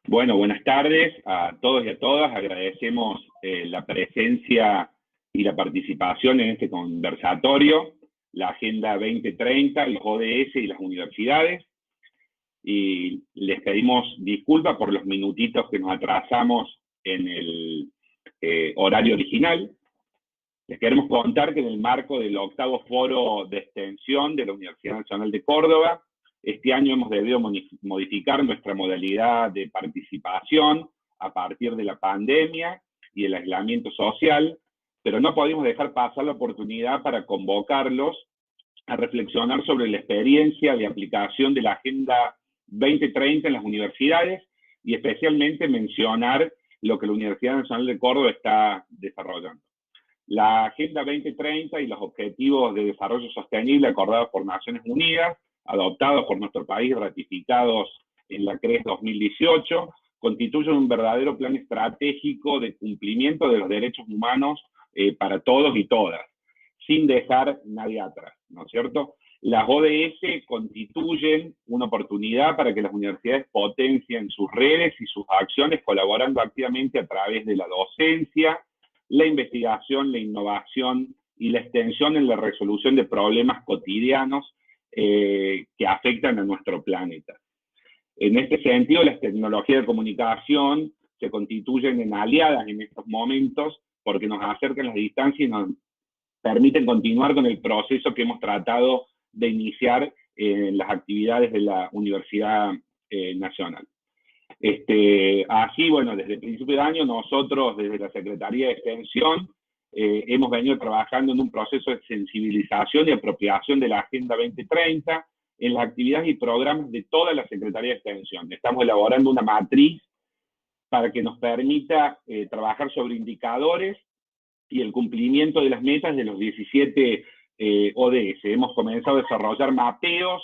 Bueno, buenas tardes a todos y a todas. Agradecemos la presencia y la participación en este conversatorio, la Agenda 2030, los ODS y las universidades. Y les pedimos disculpas por los minutitos que nos atrasamos en el horario original. Les queremos contar que en el marco del 8º Foro de Extensión de la Universidad Nacional de Córdoba, este año hemos debido modificar nuestra modalidad de participación a partir de la pandemia y el aislamiento social, pero no podemos dejar pasar la oportunidad para convocarlos a reflexionar sobre la experiencia de aplicación de la Agenda 2030 en las universidades y especialmente mencionar lo que la Universidad Nacional de Córdoba está desarrollando. La Agenda 2030 y los Objetivos de Desarrollo Sostenible acordados por Naciones Unidas, adoptados por nuestro país, ratificados en la CRES 2018, constituyen un verdadero plan estratégico de cumplimiento de los derechos humanos para todos y todas, sin dejar nadie atrás, ¿no es cierto? Las ODS constituyen una oportunidad para que las universidades potencien sus redes y sus acciones colaborando activamente a través de la docencia, la investigación, la innovación y la extensión en la resolución de problemas cotidianos que afectan a nuestro planeta. En este sentido, las tecnologías de comunicación se constituyen en aliadas en estos momentos porque nos acercan las distancias y nos permiten continuar con el proceso que hemos tratado de iniciar en las actividades de la Universidad Nacional. Así, bueno, desde el principio de año nosotros desde la Secretaría de Extensión hemos venido trabajando en un proceso de sensibilización y apropiación de la Agenda 2030 en las actividades y programas de toda la Secretaría de Extensión. Estamos elaborando una matriz para que nos permita trabajar sobre indicadores y el cumplimiento de las metas de los 17 ODS. Hemos comenzado a desarrollar mapeos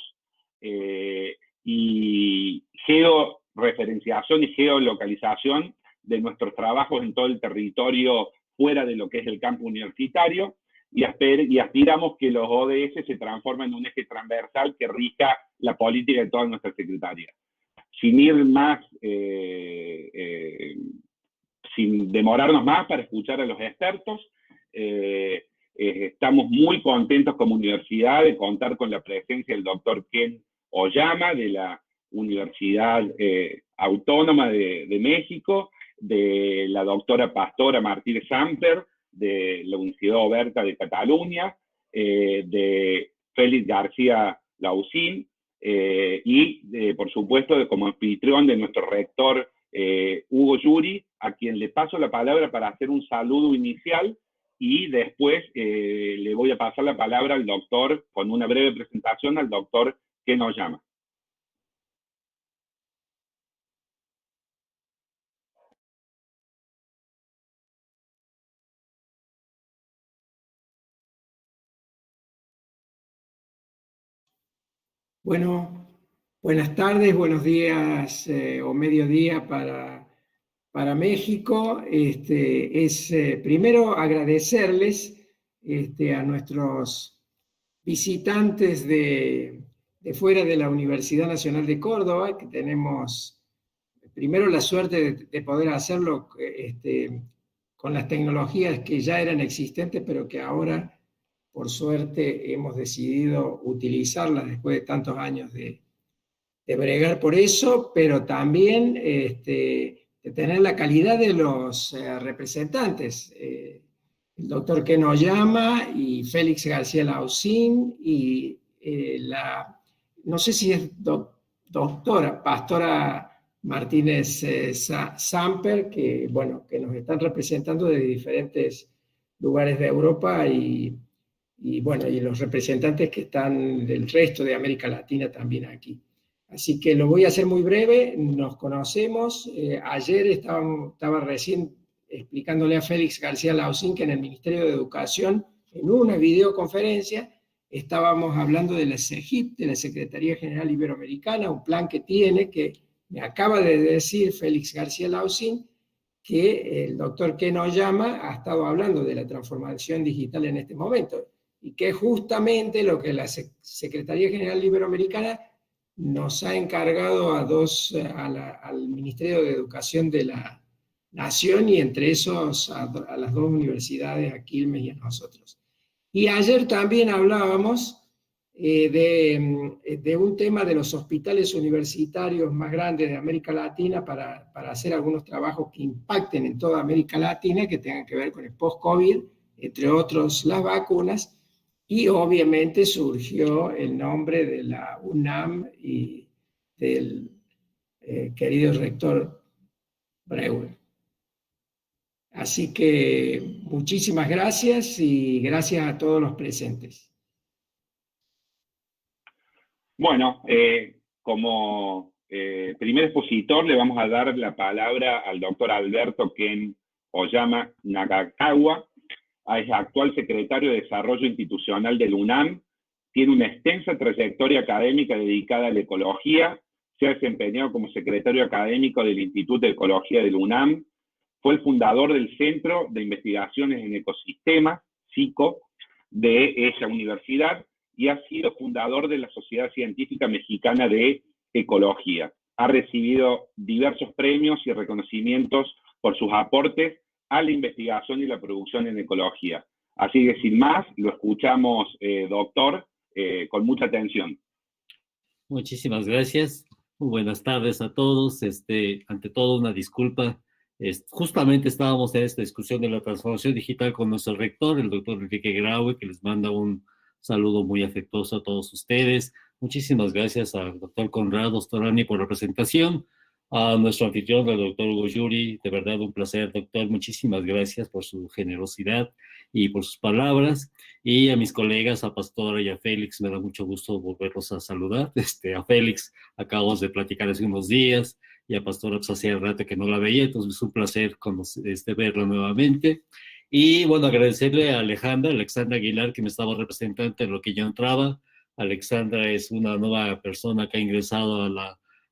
y georreferenciación y geolocalización de nuestros trabajos en todo el territorio fuera de lo que es el campo universitario y aspiramos que los ODS se transformen en un eje transversal que rija la política de toda nuestra secretaría. Sin ir más, sin demorarnos más para escuchar a los expertos, estamos muy contentos como universidad de contar con la presencia del doctor Ken Oyama de la Universidad Autónoma de México, de la doctora Pastora Martínez Samper, de la Universidad Oberta de Cataluña, de Félix García Lausín, y por supuesto como anfitrión de nuestro rector Hugo Yuri, a quien le paso la palabra para hacer un saludo inicial y después le voy a pasar la palabra al doctor, con una breve presentación, al doctor Ken Oyama. Bueno, buenas tardes, buenos días o mediodía para México. Primero agradecerles a nuestros visitantes de fuera de la Universidad Nacional de Córdoba, que tenemos primero la suerte de poder hacerlo con las tecnologías que ya eran existentes, pero que ahora por suerte hemos decidido utilizarlas después de tantos años de bregar por eso, pero también de tener la calidad de los representantes. El doctor Ken Oyama y Félix García Lausín y no sé si es doctora Pastora Martínez Samper, que nos están representando de diferentes lugares de Europa y los representantes que están del resto de América Latina también aquí. Así que lo voy a hacer muy breve, nos conocemos. Ayer estaba recién explicándole a Félix García Lausín que en el Ministerio de Educación, en una videoconferencia, estábamos hablando de la SEGIP, de la Secretaría General Iberoamericana, un plan que tiene, que me acaba de decir Félix García Lausín, que el doctor Ken Oyama ha estado hablando de la transformación digital en este momento, y que es justamente lo que la Secretaría General Iberoamericana nos ha encargado al Ministerio de Educación de la Nación y entre esos a las dos universidades, a Quilmes y a nosotros. Y ayer también hablábamos de un tema de los hospitales universitarios más grandes de América Latina para hacer algunos trabajos que impacten en toda América Latina, que tengan que ver con el post-COVID, entre otros las vacunas, y obviamente surgió el nombre de la UNAM y del querido rector Breuer. Así que muchísimas gracias y gracias a todos los presentes. Bueno, como primer expositor le vamos a dar la palabra al doctor Alberto Ken Oyama Nakagawa, es actual secretario de Desarrollo Institucional del UNAM, tiene una extensa trayectoria académica dedicada a la ecología, se ha desempeñado como secretario académico del Instituto de Ecología del UNAM, fue el fundador del Centro de Investigaciones en Ecosistemas, CICO, de esa universidad, y ha sido fundador de la Sociedad Científica Mexicana de Ecología. Ha recibido diversos premios y reconocimientos por sus aportes a la investigación y la producción en ecología. Así que sin más, lo escuchamos, doctor, con mucha atención. Muchísimas gracias. Muy buenas tardes a todos. Ante todo, una disculpa. Justamente estábamos en esta discusión de la transformación digital con nuestro rector, el doctor Enrique Graue, que les manda un saludo muy afectuoso a todos ustedes. Muchísimas gracias al doctor Conrado Storani por la presentación, a nuestro anfitrión, el doctor Hugo Yuri. De verdad, un placer, doctor. Muchísimas gracias por su generosidad y por sus palabras. Y a mis colegas, a Pastora y a Félix, me da mucho gusto volverlos a saludar. A Félix acabamos de platicar hace unos días, y a Pastora pues hacía rato que no la veía, entonces es un placer verla nuevamente. Y bueno, agradecerle a Alexandra Aguilar, que me estaba representando en lo que yo entraba. Alexandra es una nueva persona que ha ingresado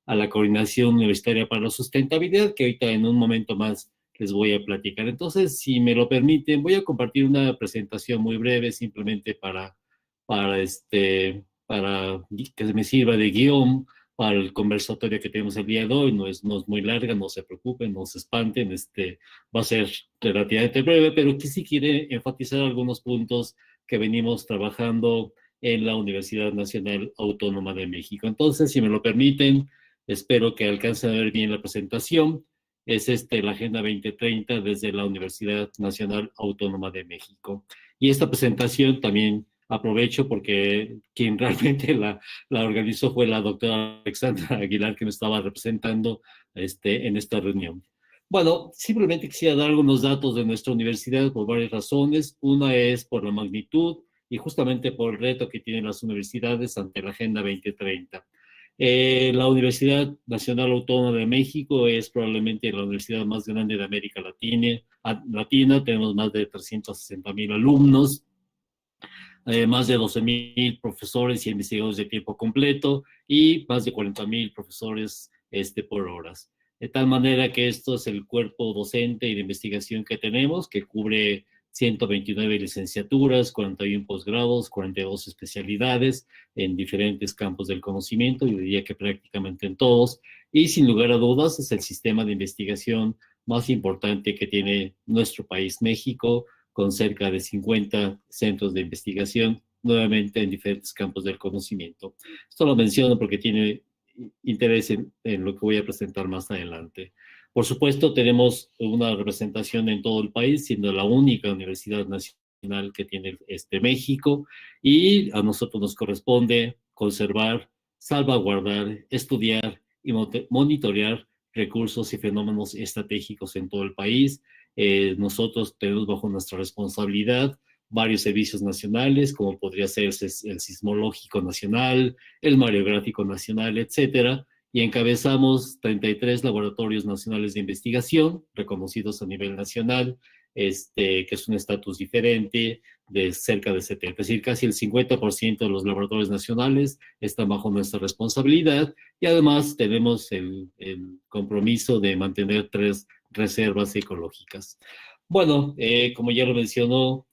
a la Coordinación Universitaria para la Sustentabilidad, que ahorita en un momento más les voy a platicar. Entonces, si me lo permiten, voy a compartir una presentación muy breve, simplemente para que me sirva de guión para el conversatorio que tenemos el día de hoy. No es muy larga, no se preocupen, no se espanten, va a ser relativamente breve, pero que sí quiere enfatizar algunos puntos que venimos trabajando en la Universidad Nacional Autónoma de México. Entonces, si me lo permiten, espero que alcancen a ver bien la presentación. Es la Agenda 2030 desde la Universidad Nacional Autónoma de México. Y esta presentación también aprovecho porque quien realmente la organizó fue la doctora Alexandra Aguilar, que me estaba representando en esta reunión. Bueno, simplemente quisiera dar algunos datos de nuestra universidad por varias razones. Una es por la magnitud y justamente por el reto que tienen las universidades ante la Agenda 2030. La Universidad Nacional Autónoma de México es probablemente la universidad más grande de América Latina. Tenemos más de 360,000 alumnos, más de 12,000 profesores y investigadores de tiempo completo y más de 40,000 profesores por horas. De tal manera que esto es el cuerpo docente y de investigación que tenemos, que cubre 129 licenciaturas, 41 posgrados, 42 especialidades en diferentes campos del conocimiento, yo diría que prácticamente en todos, y sin lugar a dudas es el sistema de investigación más importante que tiene nuestro país, México, con cerca de 50 centros de investigación, nuevamente en diferentes campos del conocimiento. Esto lo menciono porque tiene interés en lo que voy a presentar más adelante. Por supuesto, tenemos una representación en todo el país, siendo la única universidad nacional que tiene México, y a nosotros nos corresponde conservar, salvaguardar, estudiar y monitorear recursos y fenómenos estratégicos en todo el país. Nosotros tenemos bajo nuestra responsabilidad varios servicios nacionales, como podría ser el Sismológico Nacional, el Mareográfico Nacional, etcétera, y encabezamos 33 laboratorios nacionales de investigación reconocidos a nivel nacional, que es un estatus diferente de cerca de 70, es decir, casi el 50% de los laboratorios nacionales están bajo nuestra responsabilidad, y además tenemos el compromiso de mantener 3 reservas ecológicas. Bueno, como ya lo mencionó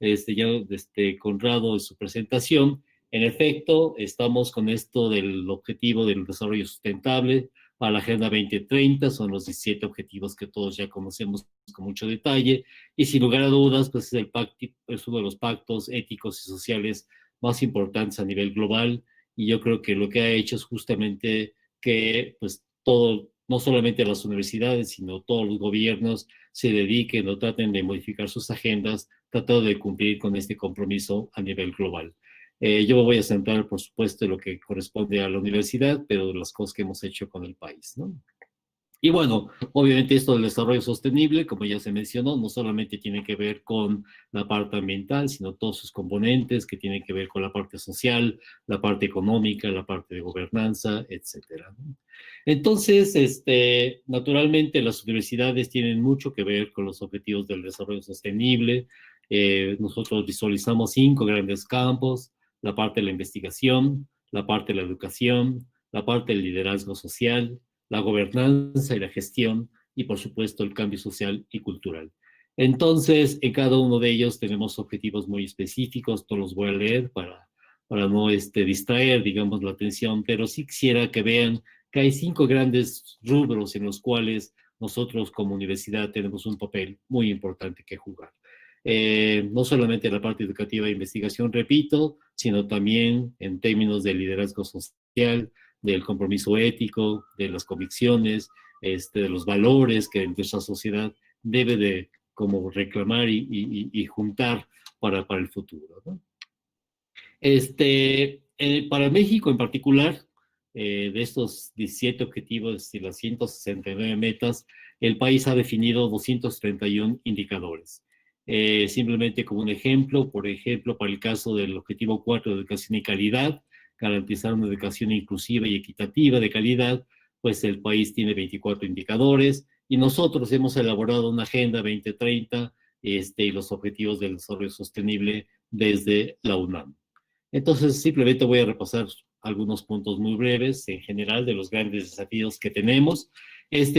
Conrado en su presentación, En efecto, estamos con esto del objetivo del desarrollo sustentable para la Agenda 2030, son los 17 objetivos que todos ya conocemos con mucho detalle, y sin lugar a dudas, pues es uno de los pactos éticos y sociales más importantes a nivel global, y yo creo que lo que ha hecho es justamente que pues todo, no solamente las universidades, sino todos los gobiernos se dediquen o traten de modificar sus agendas, tratando de cumplir con este compromiso a nivel global. Yo me voy a centrar, por supuesto, en lo que corresponde a la universidad, pero las cosas que hemos hecho con el país, ¿no? Y bueno, obviamente esto del desarrollo sostenible, como ya se mencionó, no solamente tiene que ver con la parte ambiental, sino todos sus componentes que tienen que ver con la parte social, la parte económica, la parte de gobernanza, etcétera. Entonces, naturalmente las universidades tienen mucho que ver con los objetivos del desarrollo sostenible. Nosotros visualizamos 5 grandes campos: la parte de la investigación, la parte de la educación, la parte del liderazgo social, la gobernanza y la gestión, y por supuesto el cambio social y cultural. Entonces, en cada uno de ellos tenemos objetivos muy específicos, no los voy a leer para no distraer, digamos, la atención, pero sí quisiera que vean que hay 5 grandes rubros en los cuales nosotros como universidad tenemos un papel muy importante que jugar. No solamente la parte educativa e investigación, repito, sino también en términos de liderazgo social, del compromiso ético, de las convicciones, de los valores que nuestra sociedad debe de como reclamar y juntar para el futuro, ¿no? Para México en particular, de estos 17 objetivos y las 169 metas, el país ha definido 231 indicadores. Simplemente como un ejemplo, por ejemplo, para el caso del objetivo 4 de educación y calidad, garantizar una educación inclusiva y equitativa de calidad, pues el país tiene 24 indicadores, y nosotros hemos elaborado una Agenda 2030 y los objetivos del desarrollo sostenible desde la UNAM. Entonces, simplemente voy a repasar algunos puntos muy breves en general de los grandes desafíos que tenemos.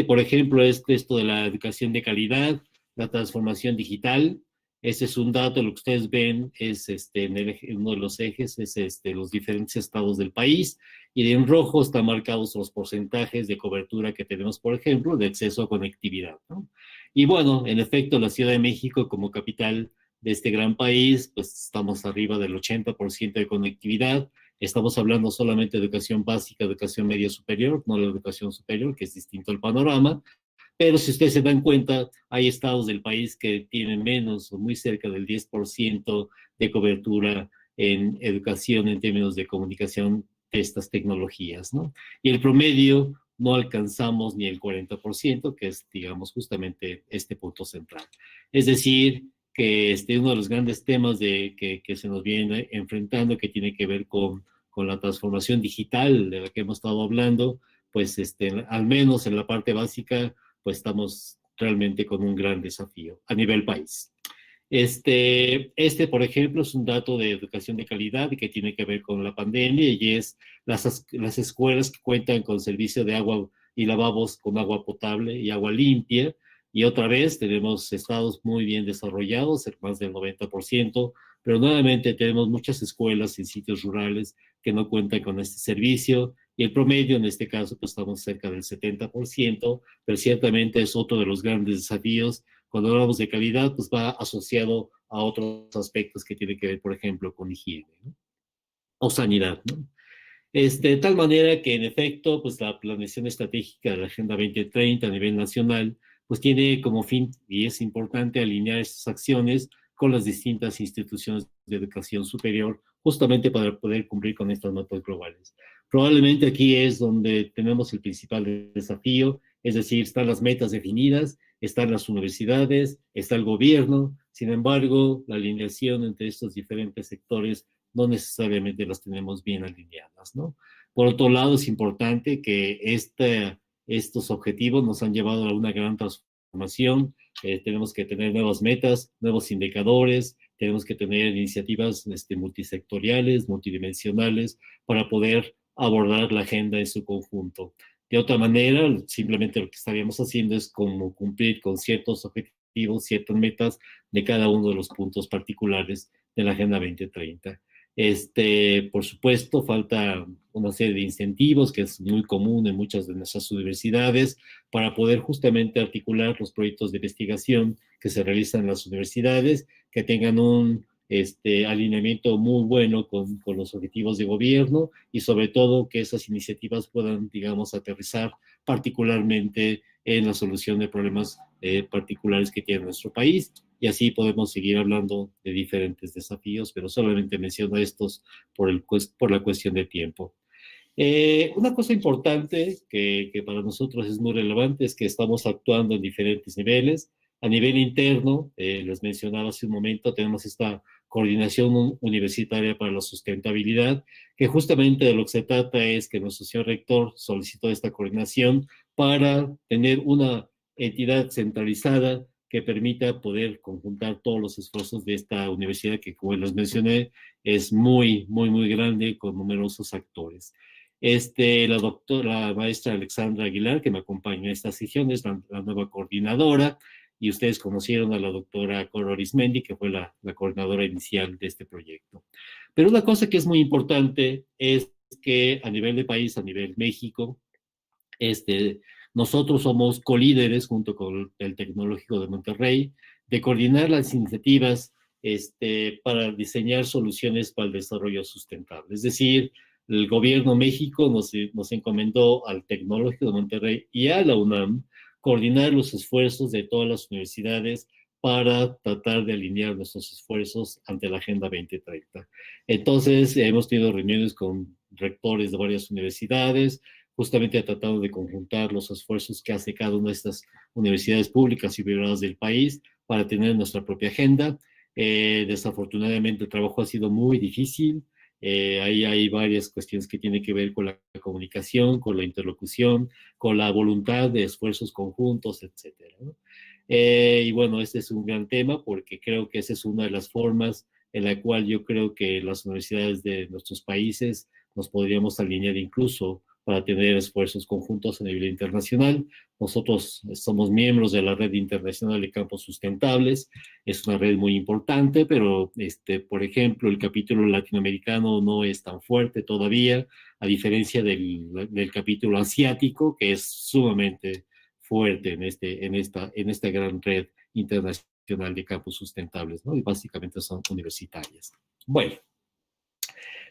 Por ejemplo, es esto de la educación de calidad, la transformación digital. Ese es un dato, lo que ustedes ven es en uno de los ejes, es los diferentes estados del país, y en rojo están marcados los porcentajes de cobertura que tenemos, por ejemplo, de acceso a conectividad, ¿no? Y bueno, en efecto, la Ciudad de México como capital de este gran país, pues estamos arriba del 80% de conectividad. Estamos hablando solamente de educación básica, educación media superior, no la educación superior, que es distinto el panorama. Pero si ustedes se dan cuenta, hay estados del país que tienen menos o muy cerca del 10% de cobertura en educación en términos de comunicación de estas tecnologías, ¿no? Y el promedio no alcanzamos ni el 40%, que es, digamos, justamente este punto central. Es decir, que uno de los grandes temas que se nos viene enfrentando, que tiene que ver con la transformación digital de la que hemos estado hablando, pues al menos en la parte básica, pues estamos realmente con un gran desafío a nivel país. Por ejemplo, es un dato de educación de calidad y que tiene que ver con la pandemia, y es las escuelas que cuentan con servicio de agua y lavabos con agua potable y agua limpia. Y otra vez tenemos estados muy bien desarrollados, más del 90%, pero nuevamente tenemos muchas escuelas en sitios rurales que no cuentan con este servicio, y el promedio en este caso pues estamos cerca del 70%, pero ciertamente es otro de los grandes desafíos. Cuando hablamos de calidad, pues va asociado a otros aspectos que tienen que ver, por ejemplo, con higiene, ¿no? O sanidad, ¿no? De tal manera que, en efecto, pues la planeación estratégica de la Agenda 2030 a nivel nacional, pues tiene como fin, y es importante, alinear estas acciones con las distintas instituciones de educación superior, justamente para poder cumplir con estas metas globales. Probablemente aquí es donde tenemos el principal desafío, es decir, están las metas definidas, están las universidades, está el gobierno. Sin embargo, la alineación entre estos diferentes sectores no necesariamente las tenemos bien alineadas, ¿no? Por otro lado, es importante que estos objetivos nos han llevado a una gran transformación. Tenemos que tener nuevas metas, nuevos indicadores, tenemos que tener iniciativas multisectoriales, multidimensionales, para poder abordar la agenda en su conjunto. De otra manera, simplemente lo que estaríamos haciendo es como cumplir con ciertos objetivos, ciertas metas de cada uno de los puntos particulares de la Agenda 2030. Por supuesto, falta una serie de incentivos que es muy común en muchas de nuestras universidades para poder justamente articular los proyectos de investigación que se realizan en las universidades, que tengan un alineamiento muy bueno con los objetivos de gobierno y sobre todo que esas iniciativas puedan, digamos, aterrizar particularmente en la solución de problemas particulares que tiene nuestro país. Y así podemos seguir hablando de diferentes desafíos, pero solamente menciono estos por la cuestión de tiempo. Una cosa importante que para nosotros es muy relevante es que estamos actuando en diferentes niveles. A nivel interno, les mencionaba hace un momento, tenemos esta coordinación universitaria para la sustentabilidad, que justamente de lo que se trata es que nuestro señor rector solicitó esta coordinación para tener una entidad centralizada que permita poder conjuntar todos los esfuerzos de esta universidad que, como les mencioné, es muy, muy, muy grande con numerosos actores. La maestra Alexandra Aguilar, que me acompaña en esta sesión, es la nueva coordinadora, y ustedes conocieron a la doctora Cora Arismendi, que fue la coordinadora inicial de este proyecto. Pero una cosa que es muy importante es que a nivel de país, a nivel México, nosotros somos colíderes junto con el Tecnológico de Monterrey de coordinar las iniciativas para diseñar soluciones para el desarrollo sustentable. Es decir, el gobierno México nos encomendó al Tecnológico de Monterrey y a la UNAM coordinar los esfuerzos de todas las universidades para tratar de alinear nuestros esfuerzos ante la Agenda 2030. Entonces, hemos tenido reuniones con rectores de varias universidades, justamente ha tratado de conjuntar los esfuerzos que hace cada una de estas universidades públicas y privadas del país para tener nuestra propia agenda. Desafortunadamente el trabajo ha sido muy difícil. Ahí hay varias cuestiones que tienen que ver con la comunicación, con la interlocución, con la voluntad de esfuerzos conjuntos, etcétera, ¿no? Y bueno, este es un gran tema porque creo que esa es una de las formas en la cual yo creo que las universidades de nuestros países nos podríamos alinear incluso para tener esfuerzos conjuntos a nivel internacional. Nosotros somos miembros de la Red Internacional de Campos Sustentables, es una red muy importante, pero por ejemplo, el capítulo latinoamericano no es tan fuerte todavía, a diferencia del capítulo asiático, que es sumamente fuerte en esta gran red internacional de campos sustentables, ¿no? Y básicamente son universitarias. Bueno,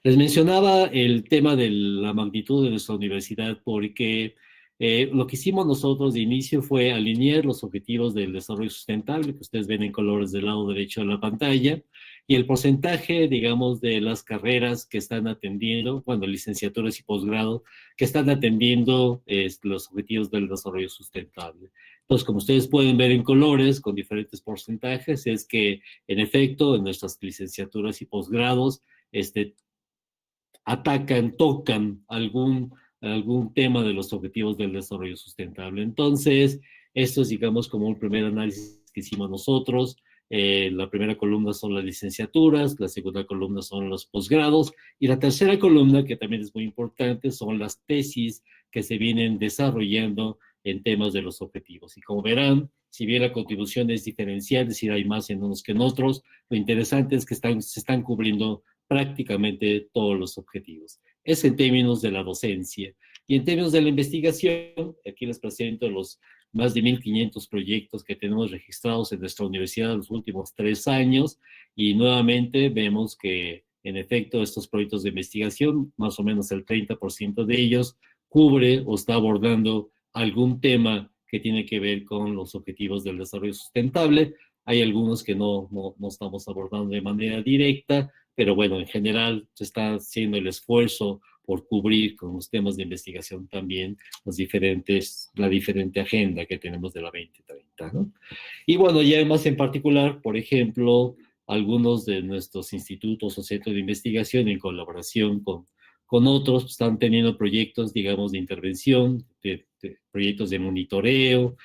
les mencionaba el tema de la magnitud de nuestra universidad porque lo que hicimos nosotros de inicio fue alinear los objetivos del desarrollo sustentable, que ustedes ven en colores del lado derecho de la pantalla, y el porcentaje, digamos, de las carreras que están atendiendo, bueno, licenciaturas y posgrado, que están atendiendo los objetivos del desarrollo sustentable. Entonces, como ustedes pueden ver en colores, con diferentes porcentajes, es que, en efecto, en nuestras licenciaturas y posgrados, tocan algún tema de los objetivos del desarrollo sustentable. Entonces, esto es, digamos, como un primer análisis que hicimos nosotros. La primera columna son las licenciaturas, la segunda columna son los posgrados, y la tercera columna, que también es muy importante, son las tesis que se vienen desarrollando en temas de los objetivos. Y como verán, si bien la contribución es diferencial, es decir, hay más en unos que en otros, lo interesante es que se están cubriendo prácticamente todos los objetivos. Es en términos de la docencia. Y en términos de la investigación, aquí les presento los más de 1.500 proyectos que tenemos registrados en nuestra universidad en los últimos 3 años, y nuevamente vemos que, en efecto, estos proyectos de investigación, más o menos el 30% de ellos, cubre o está abordando algún tema que tiene que ver con los objetivos del desarrollo sustentable. Hay algunos que no estamos abordando de manera directa, pero bueno, en general se está haciendo el esfuerzo por cubrir con los temas de investigación también la diferente agenda que tenemos de la 2030, ¿no? Y bueno, ya más en particular, por ejemplo, algunos de nuestros institutos o centros de investigación en colaboración con otros están teniendo proyectos, digamos, de intervención, proyectos de monitoreo,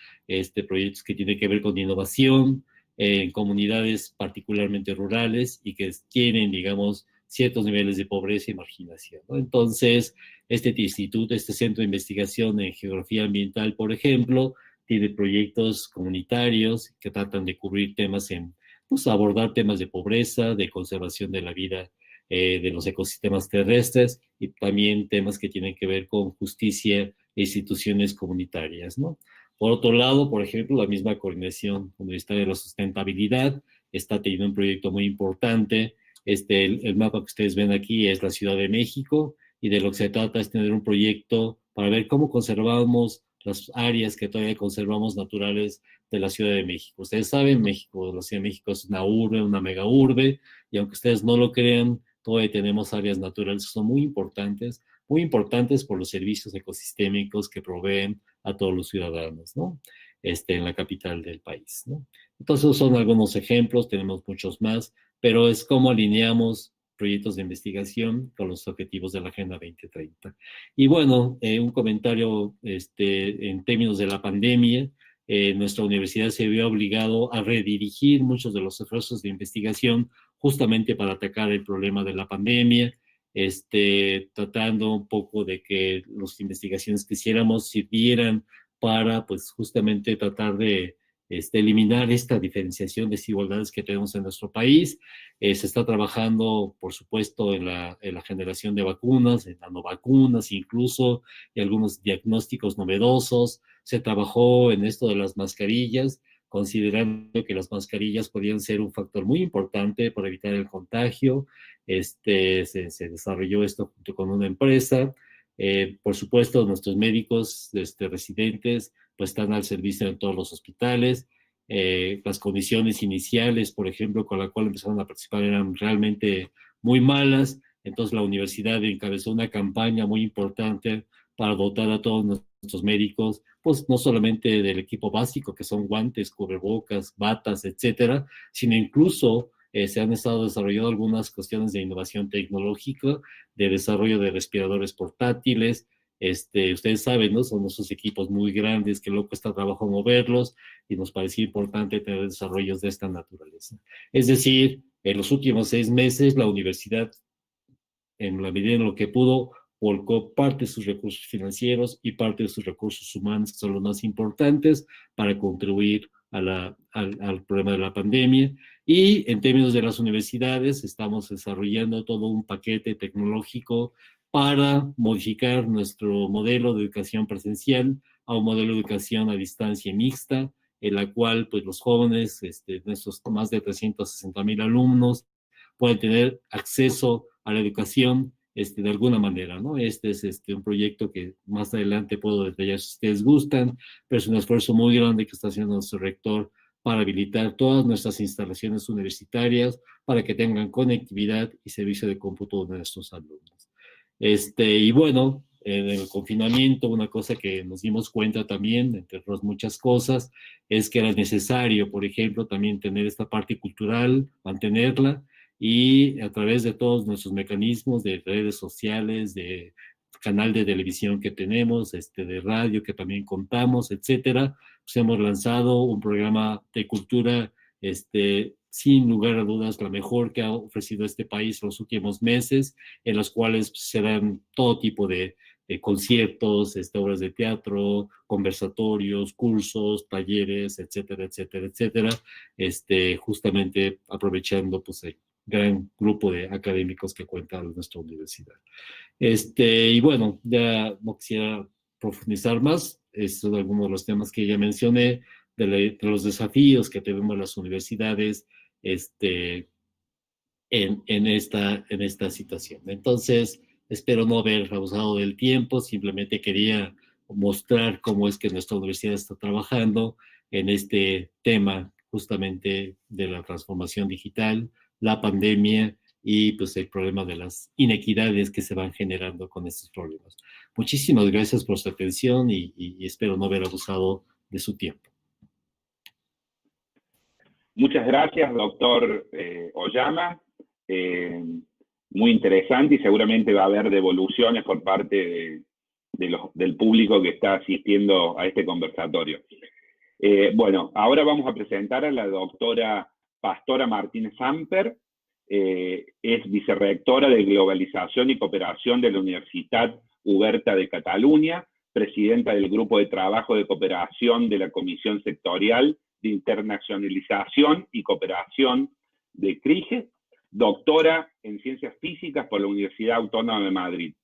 proyectos que tienen que ver con innovación, en comunidades particularmente rurales y que tienen, digamos, ciertos niveles de pobreza y marginación, ¿no? Entonces, este instituto, este centro de investigación en geografía ambiental, por ejemplo, tiene proyectos comunitarios que tratan de cubrir temas pues abordar temas de pobreza, de conservación de la vida de los ecosistemas terrestres y también temas que tienen que ver con justicia e instituciones comunitarias, ¿no? Por otro lado, por ejemplo, la misma Coordinación Universitaria de la Sustentabilidad está teniendo un proyecto muy importante. El mapa que ustedes ven aquí es la Ciudad de México, y de lo que se trata es tener un proyecto para ver cómo conservamos las áreas que todavía conservamos naturales de la Ciudad de México. Ustedes saben, México, la Ciudad de México es una urbe, una mega urbe, y aunque ustedes no lo crean, todavía tenemos áreas naturales que son muy importantes por los servicios ecosistémicos que proveen a todos los ciudadanos, ¿no? En la capital del país, ¿no? Entonces son algunos ejemplos, tenemos muchos más, pero es cómo alineamos proyectos de investigación con los objetivos de la Agenda 2030. Y bueno, un comentario en términos de la pandemia. Nuestra universidad se vio obligado a redirigir muchos de los esfuerzos de investigación justamente para atacar el problema de la pandemia, tratando un poco de que las investigaciones que hiciéramos sirvieran para, pues, justamente tratar de eliminar esta diferenciación, desigualdades que tenemos en nuestro país. Se está trabajando, por supuesto, en la generación de vacunas, en nanovacunas incluso, y algunos diagnósticos novedosos. Se trabajó en esto de las mascarillas, considerando que las mascarillas podían ser un factor muy importante para evitar el contagio. Se desarrolló esto junto con una empresa. Por supuesto, nuestros médicos residentes pues están al servicio de todos los hospitales. Las condiciones iniciales, por ejemplo, con la cual empezaron a participar eran realmente muy malas. Entonces la universidad encabezó una campaña muy importante para dotar a todos nuestros médicos, pues no solamente del equipo básico, que son guantes, cubrebocas, batas, etcétera, sino incluso se han estado desarrollando algunas cuestiones de innovación tecnológica, de desarrollo de respiradores portátiles. Ustedes saben, ¿no? Son esos equipos muy grandes que luego cuesta trabajo moverlos, y nos parecía importante tener desarrollos de esta naturaleza. Es decir, en los últimos 6 meses la universidad, en la medida en lo que pudo, volcó parte de sus recursos financieros y parte de sus recursos humanos, que son los más importantes, para contribuir al problema de la pandemia. Y en términos de las universidades, estamos desarrollando todo un paquete tecnológico para modificar nuestro modelo de educación presencial a un modelo de educación a distancia mixta, en la cual pues, los jóvenes, nuestros más de 360,000 alumnos, pueden tener acceso a la educación de alguna manera, ¿no? Este es un proyecto que más adelante puedo detallar si ustedes gustan, pero es un esfuerzo muy grande que está haciendo nuestro rector para habilitar todas nuestras instalaciones universitarias para que tengan conectividad y servicio de cómputo de nuestros alumnos. Y bueno, en el confinamiento, una cosa que nos dimos cuenta también, entre otras muchas cosas, es que era necesario, por ejemplo, también tener esta parte cultural, mantenerla, y a través de todos nuestros mecanismos de redes sociales, de canal de televisión que tenemos, de radio que también contamos, etcétera, pues hemos lanzado un programa de cultura, sin lugar a dudas, la mejor que ha ofrecido este país los últimos meses, en los cuales se dan todo tipo de conciertos, obras de teatro, conversatorios, cursos, talleres, etcétera, etcétera, etcétera, justamente aprovechando pues el gran grupo de académicos que cuenta nuestra universidad. Y bueno, ya no quisiera profundizar más, estos son algunos de los temas que ya mencioné, de los desafíos que tenemos las universidades en esta situación. Entonces, espero no haber abusado del tiempo, simplemente quería mostrar cómo es que nuestra universidad está trabajando en este tema justamente de la transformación digital, la pandemia y pues el problema de las inequidades que se van generando con estos problemas. Muchísimas gracias por su atención y espero no haber abusado de su tiempo. Muchas gracias, doctor Oyama. Muy interesante, y seguramente va a haber devoluciones por parte del público que está asistiendo a este conversatorio. Bueno, ahora vamos a presentar a la doctora Pastora Martínez Samper. Es vicerrectora de Globalización y Cooperación de la Universitat Oberta de Cataluña, presidenta del Grupo de Trabajo de Cooperación de la Comisión Sectorial de Internacionalización y Cooperación de CRIGE. doctora en Ciencias Físicas por la Universidad Autónoma de Madrid.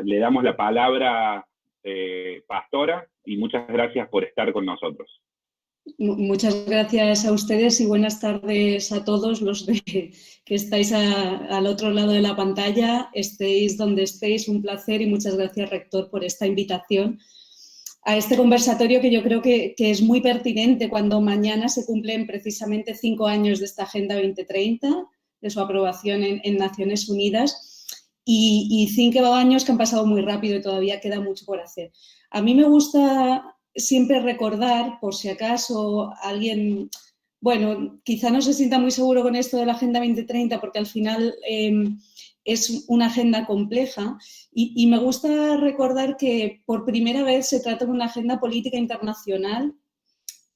Le damos la palabra, Pastora, y muchas gracias por estar con nosotros. Muchas gracias a ustedes y buenas tardes a todos los que estáis al otro lado de la pantalla. Estéis donde estéis, un placer y muchas gracias, rector, por esta invitación a este conversatorio que yo creo que es muy pertinente cuando mañana se cumplen precisamente 5 años de esta Agenda 2030, de su aprobación en Naciones Unidas, y 5 años que han pasado muy rápido y todavía queda mucho por hacer. A mí me gusta siempre recordar, por si acaso alguien, bueno, quizá no se sienta muy seguro con esto de la Agenda 2030 porque al final es una agenda compleja y me gusta recordar que por primera vez se trata de una agenda política internacional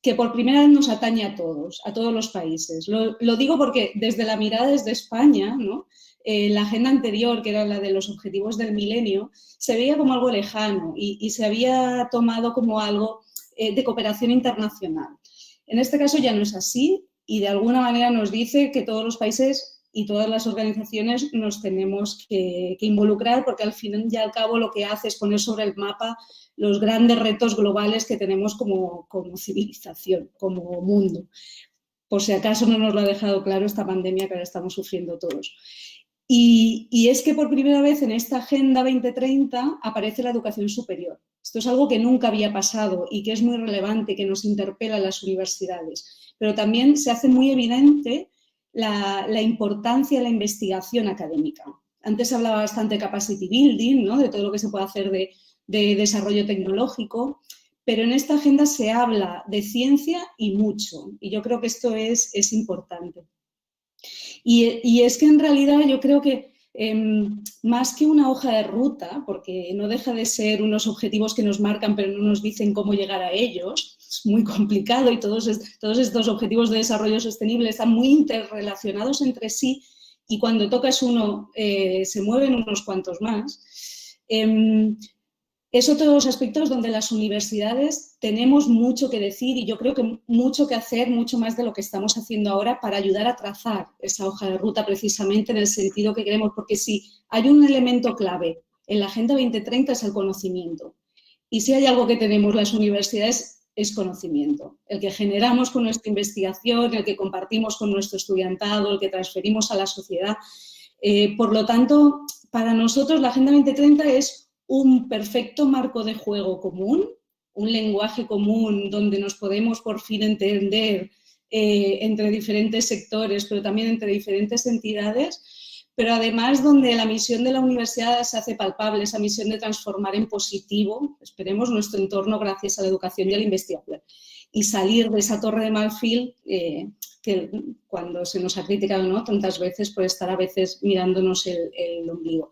que por primera vez nos atañe a todos los países. Lo digo porque desde la mirada desde España, ¿no? La agenda anterior, que era la de los objetivos del milenio, se veía como algo lejano y se había tomado como algo de cooperación internacional. En este caso ya no es así y de alguna manera nos dice que todos los países y todas las organizaciones nos tenemos que involucrar porque al fin y al cabo lo que hace es poner sobre el mapa los grandes retos globales que tenemos como civilización, como mundo. Por si acaso no nos lo ha dejado claro esta pandemia que ahora estamos sufriendo todos. Y es que por primera vez en esta Agenda 2030 aparece la educación superior. Esto es algo que nunca había pasado y que es muy relevante, que nos interpela a las universidades. Pero también se hace muy evidente la importancia de la investigación académica. Antes se hablaba bastante de capacity building, ¿no? De todo lo que se puede hacer de desarrollo tecnológico, pero en esta agenda se habla de ciencia y mucho. Y yo creo que esto es importante. Y es que en realidad yo creo que más que una hoja de ruta, porque no deja de ser unos objetivos que nos marcan pero no nos dicen cómo llegar a ellos, es muy complicado y todos estos objetivos de desarrollo sostenible están muy interrelacionados entre sí y cuando tocas uno se mueven unos cuantos más. Es otro de los aspectos donde las universidades tenemos mucho que decir y yo creo que mucho que hacer, mucho más de lo que estamos haciendo ahora para ayudar a trazar esa hoja de ruta precisamente en el sentido que queremos, porque si hay un elemento clave en la Agenda 2030 es el conocimiento. Y si hay algo que tenemos las universidades es conocimiento, el que generamos con nuestra investigación, el que compartimos con nuestro estudiantado, el que transferimos a la sociedad. Por lo tanto, para nosotros la Agenda 2030 es un perfecto marco de juego común, un lenguaje común donde nos podemos por fin entender entre diferentes sectores, pero también entre diferentes entidades, pero además donde la misión de la universidad se hace palpable, esa misión de transformar en positivo, esperemos, nuestro entorno gracias a la educación y a la investigación y salir de esa torre de marfil que cuando se nos ha criticado, ¿no?, tantas veces por estar a veces mirándonos el ombligo.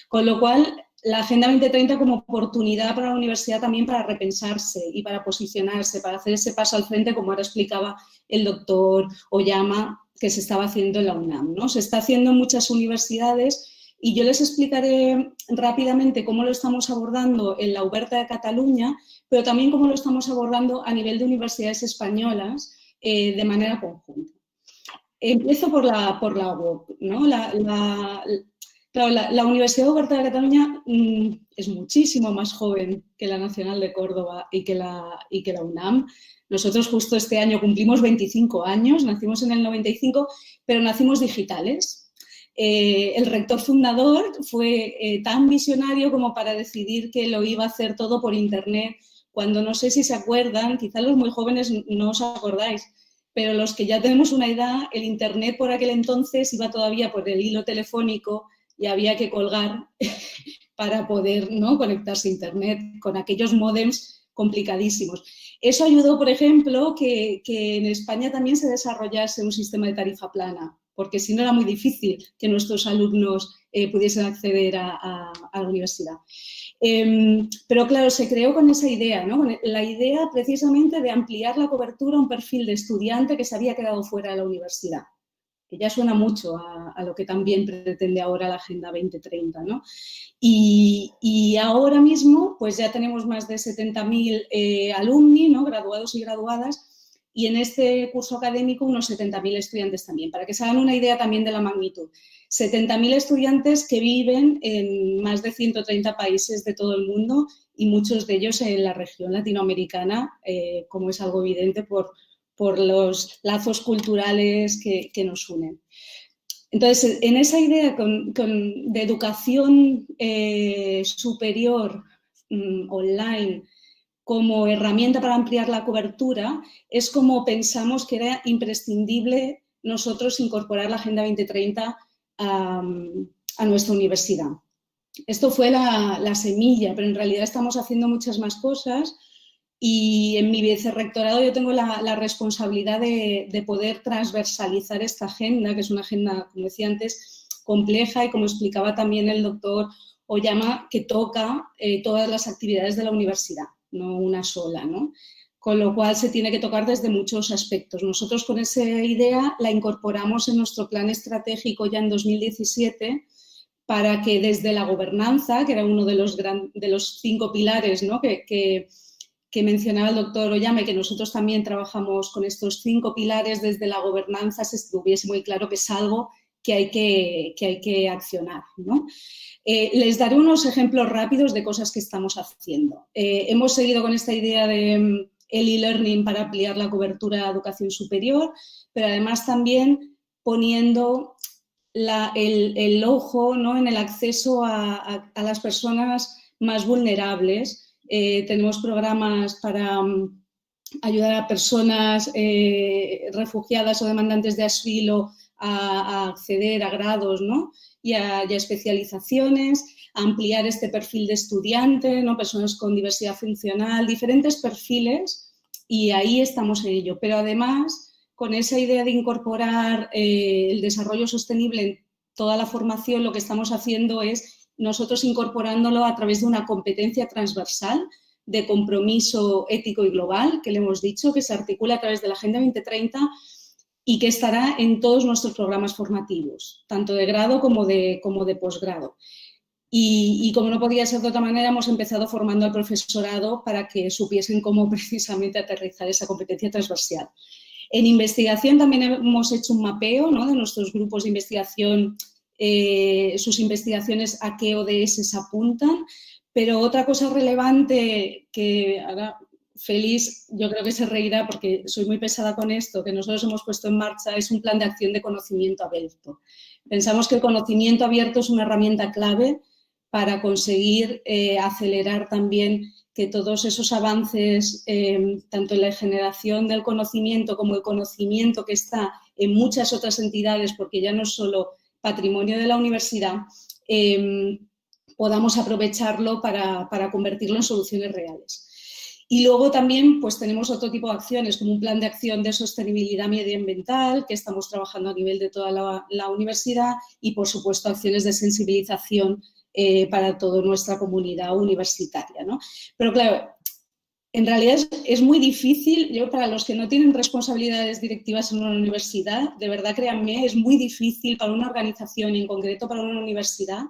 Con lo cual, la Agenda 2030 como oportunidad para la universidad también para repensarse y para posicionarse, para hacer ese paso al frente, como ahora explicaba el doctor Oyama, que se estaba haciendo en la UNAM, ¿no? Se está haciendo en muchas universidades y yo les explicaré rápidamente cómo lo estamos abordando en la Oberta de Cataluña, pero también cómo lo estamos abordando a nivel de universidades españolas de manera conjunta. Empiezo por la UOC, ¿no? Claro, la Universidad Oberta de Cataluña es muchísimo más joven que la Nacional de Córdoba y que la UNAM. Nosotros justo este año cumplimos 25 años, nacimos en el 95, pero nacimos digitales. El rector fundador fue tan visionario como para decidir que lo iba a hacer todo por Internet, cuando no sé si se acuerdan, quizás los muy jóvenes no os acordáis, pero los que ya tenemos una edad, el Internet por aquel entonces iba todavía por el hilo telefónico y había que colgar para poder, ¿no?, conectarse a Internet con aquellos módems complicadísimos. Eso ayudó, por ejemplo, que en España también se desarrollase un sistema de tarifa plana, porque si no era muy difícil que nuestros alumnos pudiesen acceder a la universidad. Pero claro, se creó con esa idea, ¿no?, con la idea precisamente de ampliar la cobertura a un perfil de estudiante que se había quedado fuera de la universidad, que ya suena mucho a lo que también pretende ahora la Agenda 2030, ¿no? Y ahora mismo pues ya tenemos más de 70.000 alumni, ¿no?, graduados y graduadas, y en este curso académico unos 70.000 estudiantes también, para que se hagan una idea también de la magnitud. 70.000 estudiantes que viven en más de 130 países de todo el mundo y muchos de ellos en la región latinoamericana, como es algo evidente por los lazos culturales que nos unen. Entonces, en esa idea de educación superior online como herramienta para ampliar la cobertura, es como pensamos que era imprescindible nosotros incorporar la Agenda 2030 a nuestra universidad. Esto fue la semilla, pero en realidad estamos haciendo muchas más cosas. Y en mi vicerrectorado yo tengo la responsabilidad de poder transversalizar esta agenda, que es una agenda, como decía antes, compleja y como explicaba también el doctor Oyama, que toca todas las actividades de la universidad, no una sola, ¿no? Con lo cual se tiene que tocar desde muchos aspectos. Nosotros con esa idea la incorporamos en nuestro plan estratégico ya en 2017 para que desde la gobernanza, que era uno de los 5 pilares, ¿no? que mencionaba el doctor Oyama, y que nosotros también trabajamos con estos 5 pilares desde la gobernanza, se estuviese muy claro que es algo que hay que accionar, ¿no? Les daré unos ejemplos rápidos de cosas que estamos haciendo. Hemos seguido con esta idea de el e-learning para ampliar la cobertura de educación superior, pero además también poniendo el ojo, ¿no? en el acceso a las personas más vulnerables. Tenemos programas para ayudar a personas refugiadas o demandantes de asilo a acceder a grados, ¿no? y a especializaciones, a ampliar este perfil de estudiante, ¿no? Personas con diversidad funcional, diferentes perfiles, y ahí estamos en ello. Pero además, con esa idea de incorporar el desarrollo sostenible en toda la formación, lo que estamos haciendo es nosotros incorporándolo a través de una competencia transversal de compromiso ético y global, que le hemos dicho, que se articula a través de la Agenda 2030 y que estará en todos nuestros programas formativos, tanto de grado como de posgrado. Y como no podía ser de otra manera, hemos empezado formando al profesorado para que supiesen cómo precisamente aterrizar esa competencia transversal. En investigación también hemos hecho un mapeo, ¿no? de nuestros grupos de investigación, sus investigaciones a qué ODS se apuntan, pero otra cosa relevante que ahora Félix yo creo que se reirá porque soy muy pesada con esto, que nosotros hemos puesto en marcha, es un plan de acción de conocimiento abierto. Pensamos que el conocimiento abierto es una herramienta clave para conseguir acelerar también que todos esos avances, tanto en la generación del conocimiento como el conocimiento que está en muchas otras entidades, porque ya no es solo patrimonio de la universidad, podamos aprovecharlo para convertirlo en soluciones reales. Y luego también pues, tenemos otro tipo de acciones, como un plan de acción de sostenibilidad medioambiental, que estamos trabajando a nivel de toda la universidad, y, por supuesto, acciones de sensibilización para toda nuestra comunidad universitaria, ¿no? Pero, claro, en realidad es muy difícil, yo para los que no tienen responsabilidades directivas en una universidad, de verdad, créanme, es muy difícil para una organización, y en concreto para una universidad,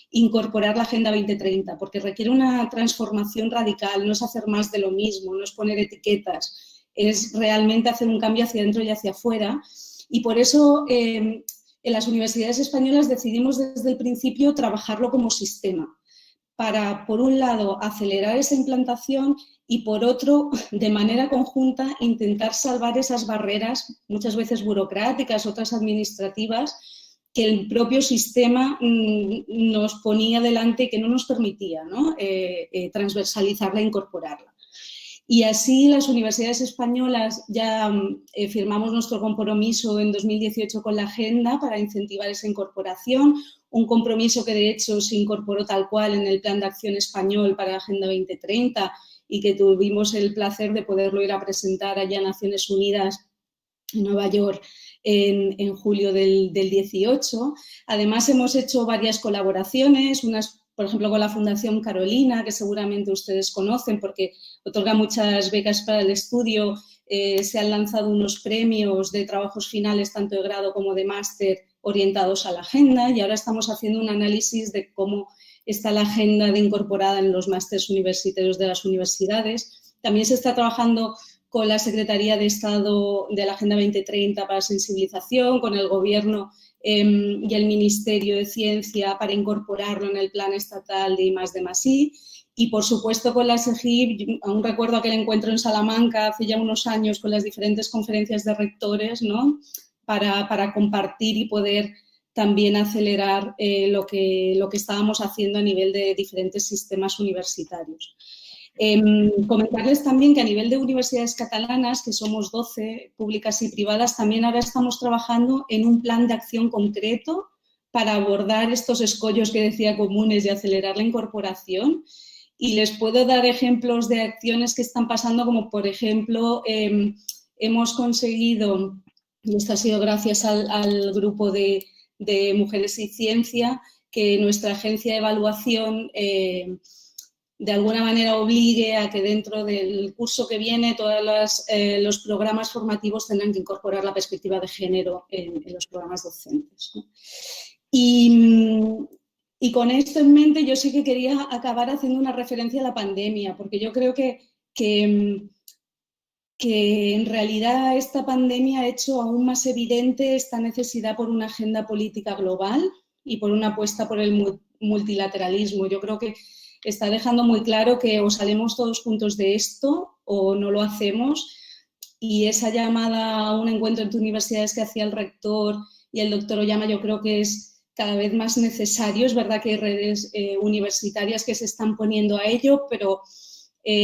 incorporar la Agenda 2030, porque requiere una transformación radical, no es hacer más de lo mismo, no es poner etiquetas, es realmente hacer un cambio hacia adentro y hacia afuera. Y por eso en las universidades españolas decidimos desde el principio trabajarlo como sistema, para, por un lado, acelerar esa implantación y, por otro, de manera conjunta, intentar salvar esas barreras, muchas veces burocráticas, otras administrativas, que el propio sistema nos ponía delante y que no nos permitía, ¿no? Transversalizarla e incorporarla. Y así las universidades españolas ya firmamos nuestro compromiso en 2018 con la Agenda para incentivar esa incorporación, un compromiso que de hecho se incorporó tal cual en el Plan de Acción Español para la Agenda 2030 y que tuvimos el placer de poderlo ir a presentar allá a Naciones Unidas en Nueva York en julio del 18. Además, hemos hecho varias colaboraciones, unas, por ejemplo, con la Fundación Carolina, que seguramente ustedes conocen porque otorga muchas becas para el estudio. Se han lanzado unos premios de trabajos finales, tanto de grado como de máster, orientados a la agenda, y ahora estamos haciendo un análisis de cómo está la agenda incorporada en los másteres universitarios de las universidades. También se está trabajando con la Secretaría de Estado de la Agenda 2030 para sensibilización, con el Gobierno y el Ministerio de Ciencia para incorporarlo en el Plan Estatal de I+D+I. Y, por supuesto, con la SEGIP, aún recuerdo aquel encuentro en Salamanca hace ya unos años con las diferentes conferencias de rectores, ¿no? Para compartir y poder también acelerar lo que estábamos haciendo a nivel de diferentes sistemas universitarios. Comentarles también que a nivel de universidades catalanas, que somos 12, públicas y privadas, también ahora estamos trabajando en un plan de acción concreto para abordar estos escollos que decía comunes y acelerar la incorporación. Y les puedo dar ejemplos de acciones que están pasando, como por ejemplo, hemos conseguido, y esto ha sido gracias al grupo de Mujeres y Ciencia, que nuestra agencia de evaluación de alguna manera obligue a que dentro del curso que viene todos los programas formativos tendrán que incorporar la perspectiva de género en los programas docentes, ¿no? Y con esto en mente yo sí que quería acabar haciendo una referencia a la pandemia, porque yo creo que en realidad esta pandemia ha hecho aún más evidente esta necesidad por una agenda política global y por una apuesta por el multilateralismo. Yo creo que está dejando muy claro que o salimos todos juntos de esto o no lo hacemos, y esa llamada a un encuentro entre universidades que hacía el rector y el doctor Ollama yo creo que es cada vez más necesario. Es verdad que hay redes universitarias que se están poniendo a ello, pero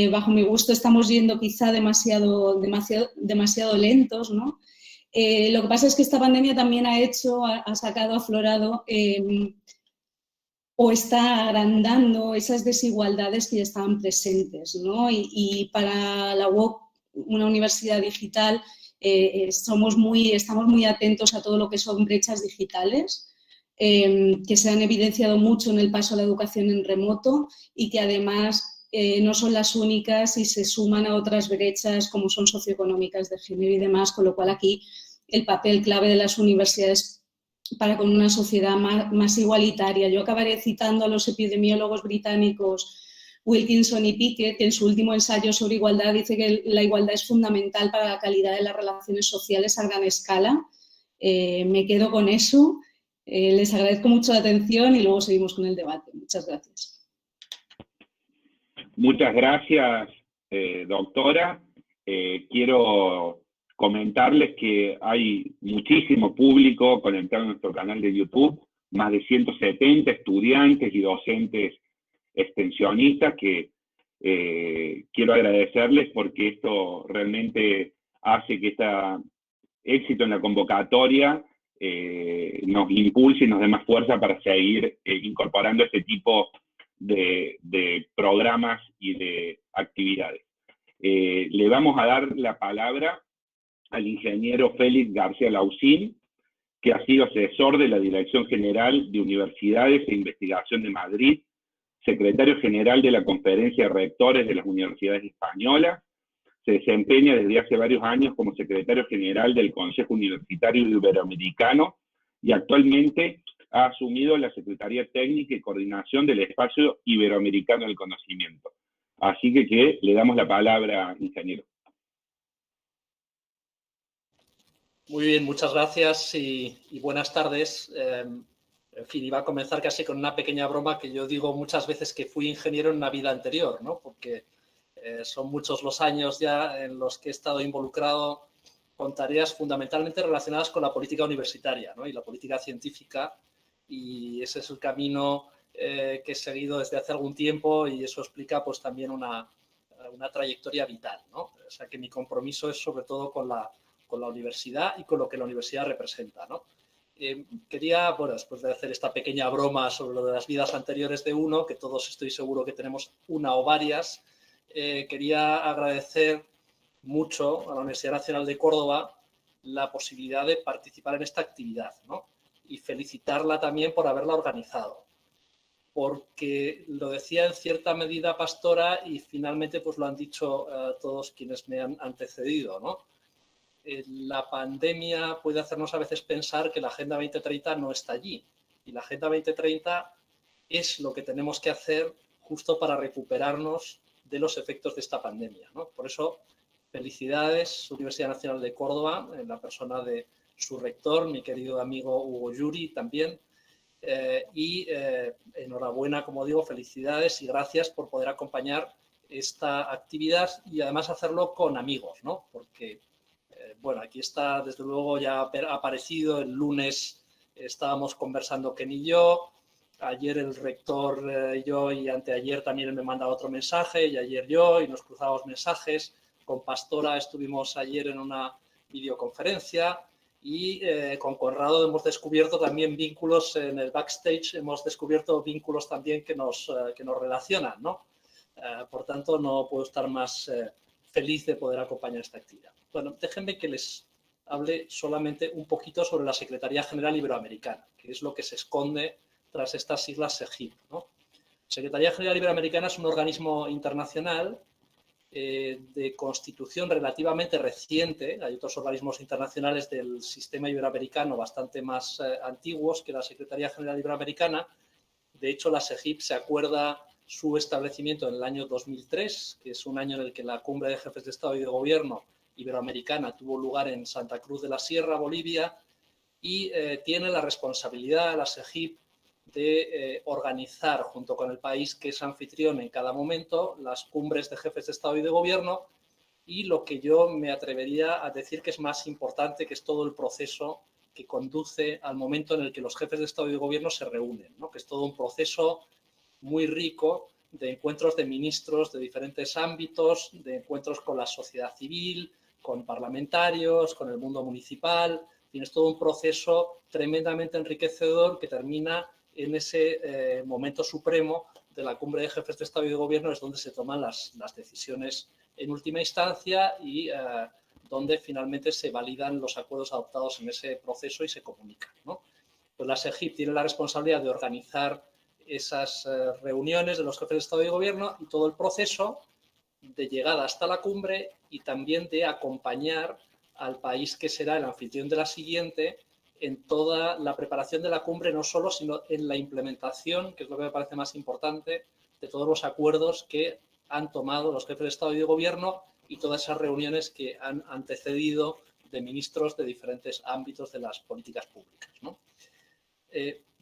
bajo mi gusto estamos yendo quizá demasiado lentos, ¿no? Lo que pasa es que esta pandemia también ha sacado, aflorado o está agrandando esas desigualdades que ya estaban presentes, ¿no? Y para la UOC, una universidad digital, estamos muy atentos a todo lo que son brechas digitales, que se han evidenciado mucho en el paso a la educación en remoto y que además no son las únicas y se suman a otras brechas como son socioeconómicas, de género y demás, con lo cual aquí el papel clave de las universidades para con una sociedad más igualitaria. Yo acabaré citando a los epidemiólogos británicos Wilkinson y Pickett, que en su último ensayo sobre igualdad dice que la igualdad es fundamental para la calidad de las relaciones sociales a gran escala. Me quedo con eso. Les agradezco mucho la atención y luego seguimos con el debate. Muchas gracias. Muchas gracias, doctora. Quiero comentarles que hay muchísimo público conectado en nuestro canal de YouTube, más de 170 estudiantes y docentes extensionistas que quiero agradecerles porque esto realmente hace que este éxito en la convocatoria nos impulse y nos dé más fuerza para seguir incorporando este tipo de programas y de actividades. Le vamos a dar la palabra al ingeniero Félix García Lausín, que ha sido asesor de la Dirección General de Universidades e Investigación de Madrid, secretario general de la Conferencia de Rectores de las Universidades Españolas, se desempeña desde hace varios años como secretario general del Consejo Universitario Iberoamericano y actualmente ha asumido la Secretaría Técnica y Coordinación del Espacio Iberoamericano del Conocimiento. Así que le damos la palabra, ingeniero. Muy bien, muchas gracias y buenas tardes. En fin, iba a comenzar casi con una pequeña broma que yo digo muchas veces que fui ingeniero en una vida anterior, ¿no? Porque son muchos los años ya en los que he estado involucrado con tareas fundamentalmente relacionadas con la política universitaria, ¿no? Y la política científica, y ese es el camino que he seguido desde hace algún tiempo y eso explica pues también una trayectoria vital, ¿no? O sea que mi compromiso es sobre todo con la universidad y con lo que la universidad representa, ¿no? Quería, bueno, después de hacer esta pequeña broma sobre lo de las vidas anteriores de uno, que todos estoy seguro que tenemos una o varias, quería agradecer mucho a la Universidad Nacional de Córdoba la posibilidad de participar en esta actividad, ¿no? Y felicitarla también por haberla organizado, porque lo decía en cierta medida Pastora y finalmente pues lo han dicho todos quienes me han antecedido, ¿no? La pandemia puede hacernos a veces pensar que la Agenda 2030 no está allí y la Agenda 2030 es lo que tenemos que hacer justo para recuperarnos de los efectos de esta pandemia, ¿no? Por eso Felicidades, Universidad Nacional de Córdoba, en la persona de su rector, mi querido amigo Hugo Yuri también. Enhorabuena, como digo, felicidades y gracias por poder acompañar esta actividad y además hacerlo con amigos, ¿no? Porque, bueno, aquí está, desde luego, ya ha aparecido el lunes, estábamos conversando Ken y yo, ayer el rector yo y anteayer también él me manda otro mensaje y ayer yo y nos cruzamos mensajes. Con Pastora estuvimos ayer en una videoconferencia y con Conrado hemos descubierto también vínculos en el backstage, hemos descubierto vínculos también que nos relacionan, ¿no? Por tanto, no puedo estar más feliz de poder acompañar esta actividad. Bueno, déjenme que les hable solamente un poquito sobre la Secretaría General Iberoamericana, que es lo que se esconde tras estas siglas SEGIP, ¿no? Secretaría General Iberoamericana es un organismo internacional de constitución relativamente reciente. Hay otros organismos internacionales del sistema iberoamericano bastante más antiguos que la Secretaría General Iberoamericana. De hecho, la SEGIP se acuerda su establecimiento en el año 2003, que es un año en el que la Cumbre de Jefes de Estado y de Gobierno iberoamericana tuvo lugar en Santa Cruz de la Sierra, Bolivia, y tiene la responsabilidad, la SEGIP, de organizar junto con el país que es anfitrión en cada momento las cumbres de jefes de Estado y de Gobierno y lo que yo me atrevería a decir que es más importante, que es todo el proceso que conduce al momento en el que los jefes de Estado y de Gobierno se reúnen, ¿no? Que es todo un proceso muy rico de encuentros de ministros de diferentes ámbitos, de encuentros con la sociedad civil, con parlamentarios, con el mundo municipal. Tienes todo un proceso tremendamente enriquecedor que termina en ese momento supremo de la cumbre de jefes de Estado y de Gobierno, es donde se toman las decisiones en última instancia y donde finalmente se validan los acuerdos adoptados en ese proceso y se comunican, ¿no? Pues la SEGIP tiene la responsabilidad de organizar esas reuniones de los jefes de Estado y de Gobierno y todo el proceso de llegada hasta la cumbre y también de acompañar al país que será el anfitrión de la siguiente en toda la preparación de la cumbre, no solo, sino en la implementación, que es lo que me parece más importante, de todos los acuerdos que han tomado los jefes de Estado y de Gobierno y todas esas reuniones que han antecedido de ministros de diferentes ámbitos de las políticas públicas, ¿no?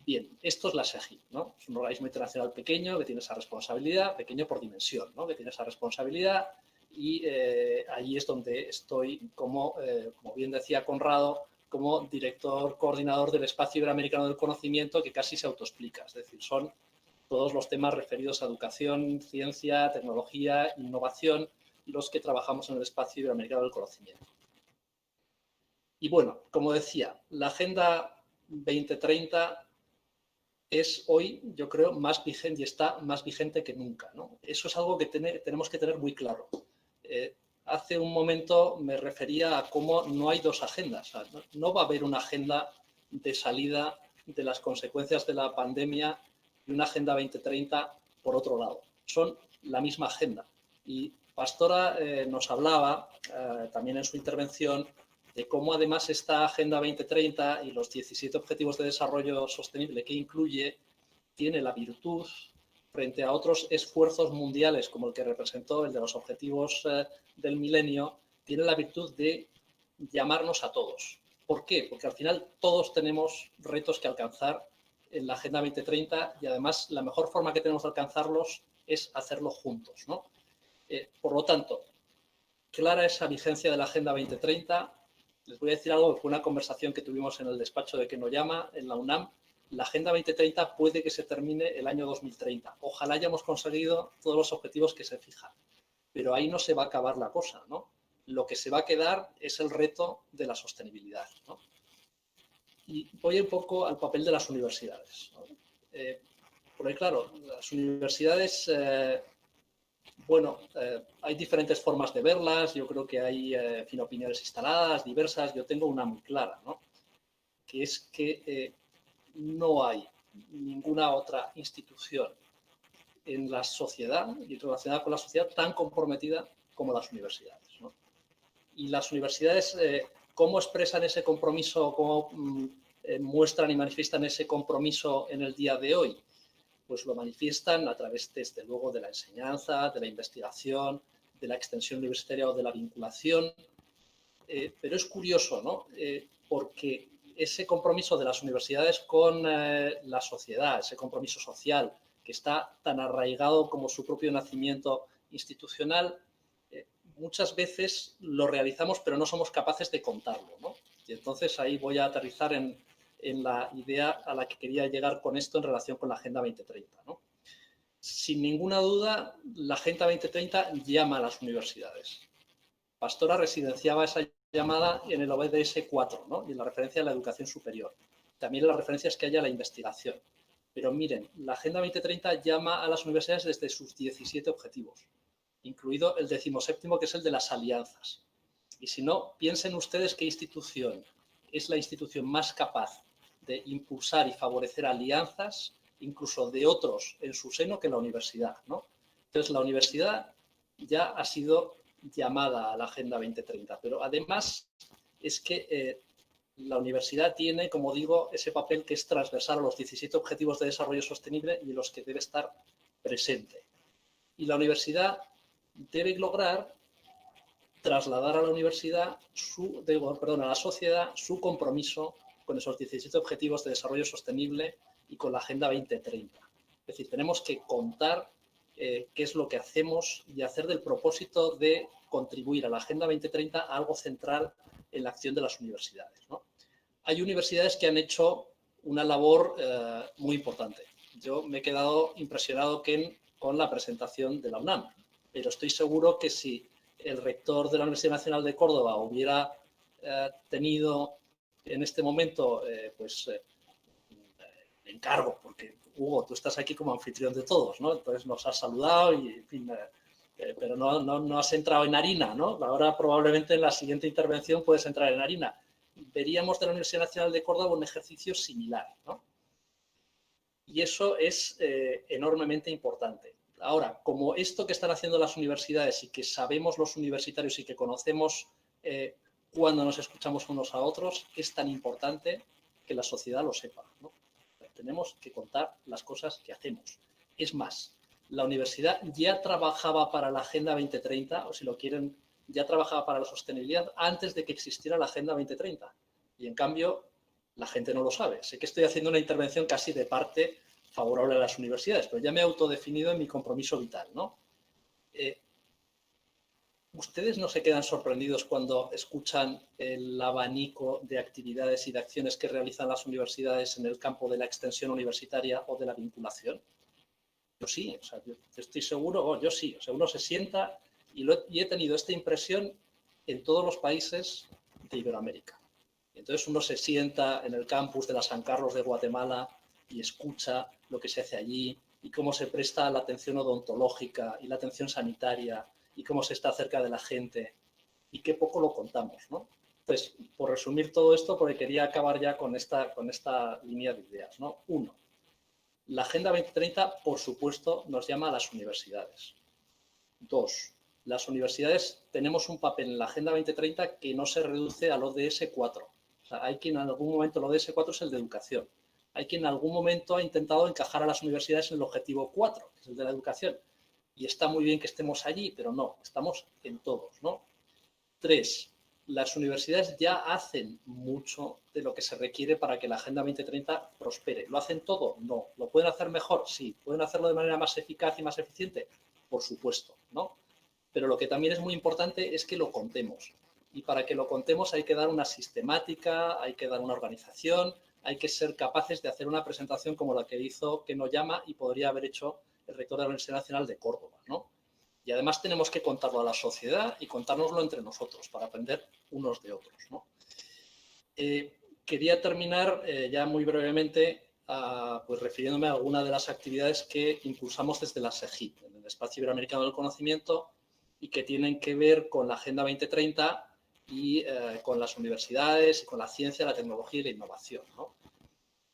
Bien, esto es la SEGIP, ¿no? Es un organismo internacional pequeño que tiene esa responsabilidad, pequeño por dimensión, ¿no? Que tiene esa responsabilidad y allí es donde estoy como bien decía Conrado, como director coordinador del Espacio Iberoamericano del Conocimiento, que casi se autoexplica. Es decir, son todos los temas referidos a educación, ciencia, tecnología, innovación, los que trabajamos en el Espacio Iberoamericano del Conocimiento. Y bueno, como decía, la Agenda 2030 es hoy, yo creo, más vigente y está más vigente que nunca, ¿no? Eso es algo que tenemos que tener muy claro. Hace un momento me refería a cómo no hay dos agendas. O sea, no va a haber una agenda de salida de las consecuencias de la pandemia y una Agenda 2030 por otro lado. Son la misma agenda. Y Pastora nos hablaba también en su intervención de cómo además esta Agenda 2030 y los 17 Objetivos de Desarrollo Sostenible que incluye tiene la virtud frente a otros esfuerzos mundiales como el que representó el de los Objetivos del Milenio, tiene la virtud de llamarnos a todos. ¿Por qué? Porque al final todos tenemos retos que alcanzar en la Agenda 2030 y además la mejor forma que tenemos de alcanzarlos es hacerlo juntos, ¿no? Por lo tanto, clara esa vigencia de la Agenda 2030. Les voy a decir algo que fue una conversación que tuvimos en el despacho de Ken Oyama en la UNAM. La Agenda 2030 puede que se termine el año 2030. Ojalá hayamos conseguido todos los objetivos que se fijan. Pero ahí no se va a acabar la cosa, ¿no? Lo que se va a quedar es el reto de la sostenibilidad, ¿no? Y voy un poco al papel de las universidades, ¿no? Porque claro, las universidades, hay diferentes formas de verlas. Yo creo que hay opiniones instaladas, diversas. Yo tengo una muy clara, ¿no? Que es que no hay ninguna otra institución en la sociedad y relacionada con la sociedad tan comprometida como las universidades, ¿no? Y las universidades, ¿cómo expresan ese compromiso? ¿Cómo muestran y manifiestan ese compromiso en el día de hoy? Pues lo manifiestan a través, desde luego, de la enseñanza, de la investigación, la extensión universitaria o de la vinculación. Pero es curioso, ¿no? Porque ese compromiso de las universidades con la sociedad, ese compromiso social que está tan arraigado como su propio nacimiento institucional, muchas veces lo realizamos pero no somos capaces de contarlo, ¿no? Y entonces ahí voy a aterrizar en la idea a la que quería llegar con esto en relación con la Agenda 2030, ¿no? Sin ninguna duda, la Agenda 2030 llama a las universidades. Pastora residenciaba esa llamada en el ODS 4, ¿no? Y en la referencia a la educación superior. También en las referencias que haya a la investigación. Pero miren, la Agenda 2030 llama a las universidades desde sus 17 objetivos, incluido el 17º, que es el de las alianzas. Y si no, piensen ustedes qué institución es la institución más capaz de impulsar y favorecer alianzas, incluso de otros en su seno, que la universidad, ¿no? Entonces, la universidad ya ha sido llamada a la Agenda 2030, pero además es que la universidad tiene, como digo, ese papel que es transversal a los 17 Objetivos de Desarrollo Sostenible y en los que debe estar presente. Y la universidad debe lograr trasladar a la universidad, a la sociedad, su compromiso con esos 17 Objetivos de Desarrollo Sostenible y con la Agenda 2030. Es decir, tenemos que contar qué es lo que hacemos y hacer del propósito de contribuir a la Agenda 2030 a algo central en la acción de las universidades, ¿no? Hay universidades que han hecho una labor muy importante. Yo me he quedado impresionado con la presentación de la UNAM, pero estoy seguro que si el rector de la Universidad Nacional de Córdoba hubiera tenido en este momento encargo, porque Hugo, tú estás aquí como anfitrión de todos, ¿no? Entonces nos has saludado y, en fin, pero no has entrado en harina, ¿no? Ahora probablemente en la siguiente intervención puedes entrar en harina. Veríamos de la Universidad Nacional de Córdoba un ejercicio similar, ¿no? Y eso es enormemente importante. Ahora, como esto que están haciendo las universidades y que sabemos los universitarios y que conocemos cuando nos escuchamos unos a otros, es tan importante que la sociedad lo sepa, ¿no? Tenemos que contar las cosas que hacemos. Es más, la universidad ya trabajaba para la Agenda 2030, o si lo quieren, ya trabajaba para la sostenibilidad antes de que existiera la Agenda 2030. Y en cambio, la gente no lo sabe. Sé que estoy haciendo una intervención casi de parte favorable a las universidades, pero ya me he autodefinido en mi compromiso vital, ¿no? ¿Ustedes no se quedan sorprendidos cuando escuchan el abanico de actividades y de acciones que realizan las universidades en el campo de la extensión universitaria o de la vinculación? Yo sí, o sea, yo estoy seguro, yo sí. O sea, uno se sienta y he tenido esta impresión en todos los países de Iberoamérica. Entonces uno se sienta en el campus de la San Carlos de Guatemala y escucha lo que se hace allí y cómo se presta la atención odontológica y la atención sanitaria y cómo se está cerca de la gente y qué poco lo contamos, ¿no? Entonces, por resumir todo esto, porque quería acabar ya con esta línea de ideas, ¿no? Uno, la Agenda 2030, por supuesto, nos llama a las universidades. Dos, las universidades tenemos un papel en la Agenda 2030 que no se reduce al ODS 4. O sea, hay quien en algún momento, el ODS 4 es el de educación. Hay quien en algún momento ha intentado encajar a las universidades en el objetivo 4, que es el de la educación. Y está muy bien que estemos allí, pero no, estamos en todos, ¿no? 3. Las universidades ya hacen mucho de lo que se requiere para que la Agenda 2030 prospere. ¿Lo hacen todo? No. ¿Lo pueden hacer mejor? Sí. ¿Pueden hacerlo de manera más eficaz y más eficiente? Por supuesto, ¿no? Pero lo que también es muy importante es que lo contemos. Y para que lo contemos hay que dar una sistemática, hay que dar una organización, hay que ser capaces de hacer una presentación como la que hizo Keno Yama y podría haber hecho el rector de la Universidad Nacional de Córdoba, ¿no? Y además tenemos que contarlo a la sociedad y contárnoslo entre nosotros para aprender unos de otros, ¿no? Quería terminar ya muy brevemente pues refiriéndome a algunas de las actividades que impulsamos desde la SEGIP, en el Espacio Iberoamericano del Conocimiento, y que tienen que ver con la Agenda 2030 y con las universidades, y con la ciencia, la tecnología y la innovación, ¿no?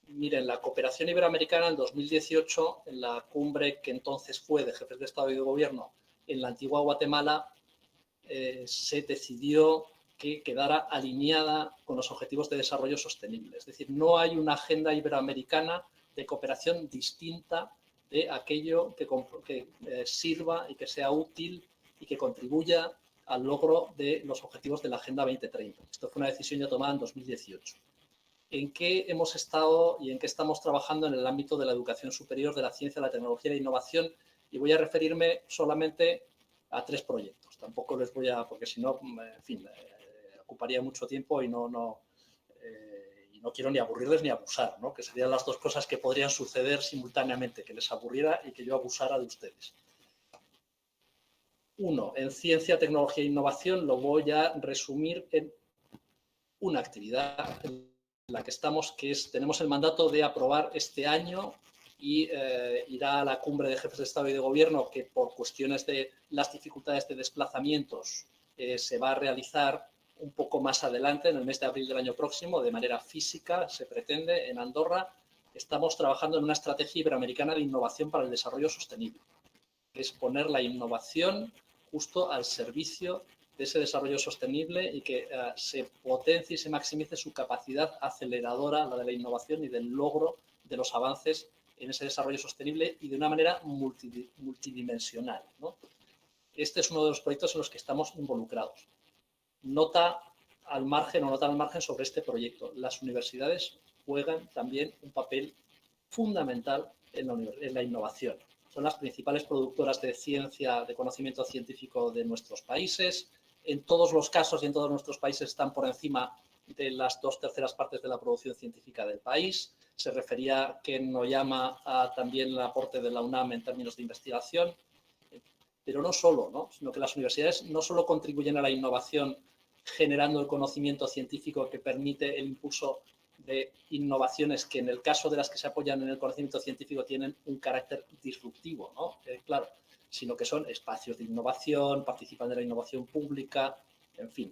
Miren, la cooperación iberoamericana en 2018, en la cumbre que entonces fue de jefes de Estado y de Gobierno en la antigua Guatemala, se decidió que quedara alineada con los objetivos de desarrollo sostenible. Es decir, no hay una agenda iberoamericana de cooperación distinta de aquello que sirva y que sea útil y que contribuya al logro de los objetivos de la Agenda 2030. Esto fue una decisión ya tomada en 2018. ¿En qué hemos estado y en qué estamos trabajando en el ámbito de la educación superior, de la ciencia, la tecnología y la innovación? Y voy a referirme solamente a 3 proyectos. Tampoco les voy a, porque si no, en fin, ocuparía mucho tiempo y no quiero ni aburrirles ni abusar, ¿no? Que serían las 2 cosas que podrían suceder simultáneamente, que les aburriera y que yo abusara de ustedes. 1, en ciencia, tecnología e innovación lo voy a resumir en una actividad en la que estamos, que es, tenemos el mandato de aprobar este año y irá a la cumbre de jefes de Estado y de Gobierno, que por cuestiones de las dificultades de desplazamientos se va a realizar un poco más adelante, en el mes de abril del año próximo, de manera física, se pretende, en Andorra. Estamos trabajando en una estrategia iberoamericana de innovación para el desarrollo sostenible. Es poner la innovación justo al servicio de ese desarrollo sostenible y que se potencie y se maximice su capacidad aceleradora, la de la innovación y del logro de los avances en ese desarrollo sostenible y de una manera multidimensional, ¿no? Este es uno de los proyectos en los que estamos involucrados. Nota al margen sobre este proyecto. Las universidades juegan también un papel fundamental en la innovación. Son las principales productoras de ciencia, de conocimiento científico de nuestros países. En todos los casos y en todos nuestros países están por encima de las 2/3 partes de la producción científica del país. Se refería Ken Oyama a también el aporte de la UNAM en términos de investigación. Pero no solo, ¿no? Sino que las universidades no solo contribuyen a la innovación generando el conocimiento científico que permite el impulso de innovaciones que en el caso de las que se apoyan en el conocimiento científico tienen un carácter disruptivo, ¿no? Claro, sino que son espacios de innovación, participan de la innovación pública, en fin.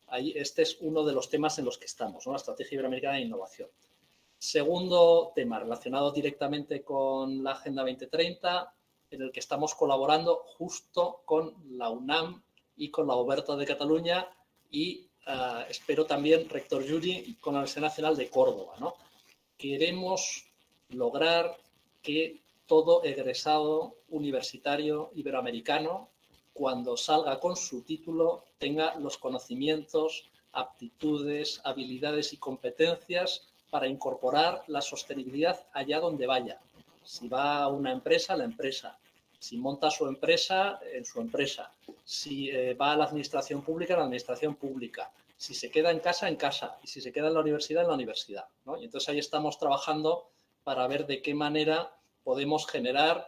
Ahí, este es uno de los temas en los que estamos, ¿no? La Estrategia Iberoamericana de Innovación. Segundo tema, relacionado directamente con la Agenda 2030, en el que estamos colaborando justo con la UNAM y con la Oberta de Cataluña y espero también, rector Juri, con la Universidad Nacional de Córdoba, ¿no? Queremos lograr que todo egresado universitario iberoamericano, cuando salga con su título, tenga los conocimientos, aptitudes, habilidades y competencias para incorporar la sostenibilidad allá donde vaya. Si va a una empresa, la empresa. Si monta su empresa, en su empresa. Si va a la administración pública, en la administración pública. Si se queda en casa, en casa. Y si se queda en la universidad, ¿no? Y entonces ahí estamos trabajando para ver de qué manera podemos generar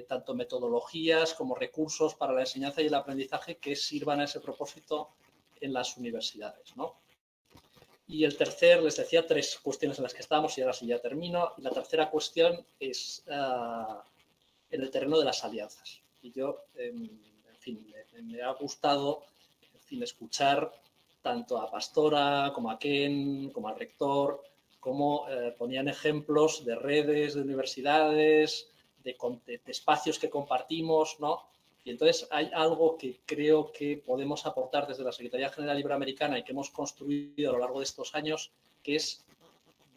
tanto metodologías como recursos para la enseñanza y el aprendizaje que sirvan a ese propósito en las universidades, ¿no? Y el tercer, les decía, 3 cuestiones en las que estamos y ahora sí ya termino. Y la tercera cuestión es en el terreno de las alianzas. Y yo, en fin, me ha gustado, en fin, escuchar tanto a Pastora como a Ken, como al rector, como ponían ejemplos de redes, de universidades, de espacios que compartimos, ¿no? Y entonces hay algo que creo que podemos aportar desde la Secretaría General Iberoamericana y que hemos construido a lo largo de estos años, que es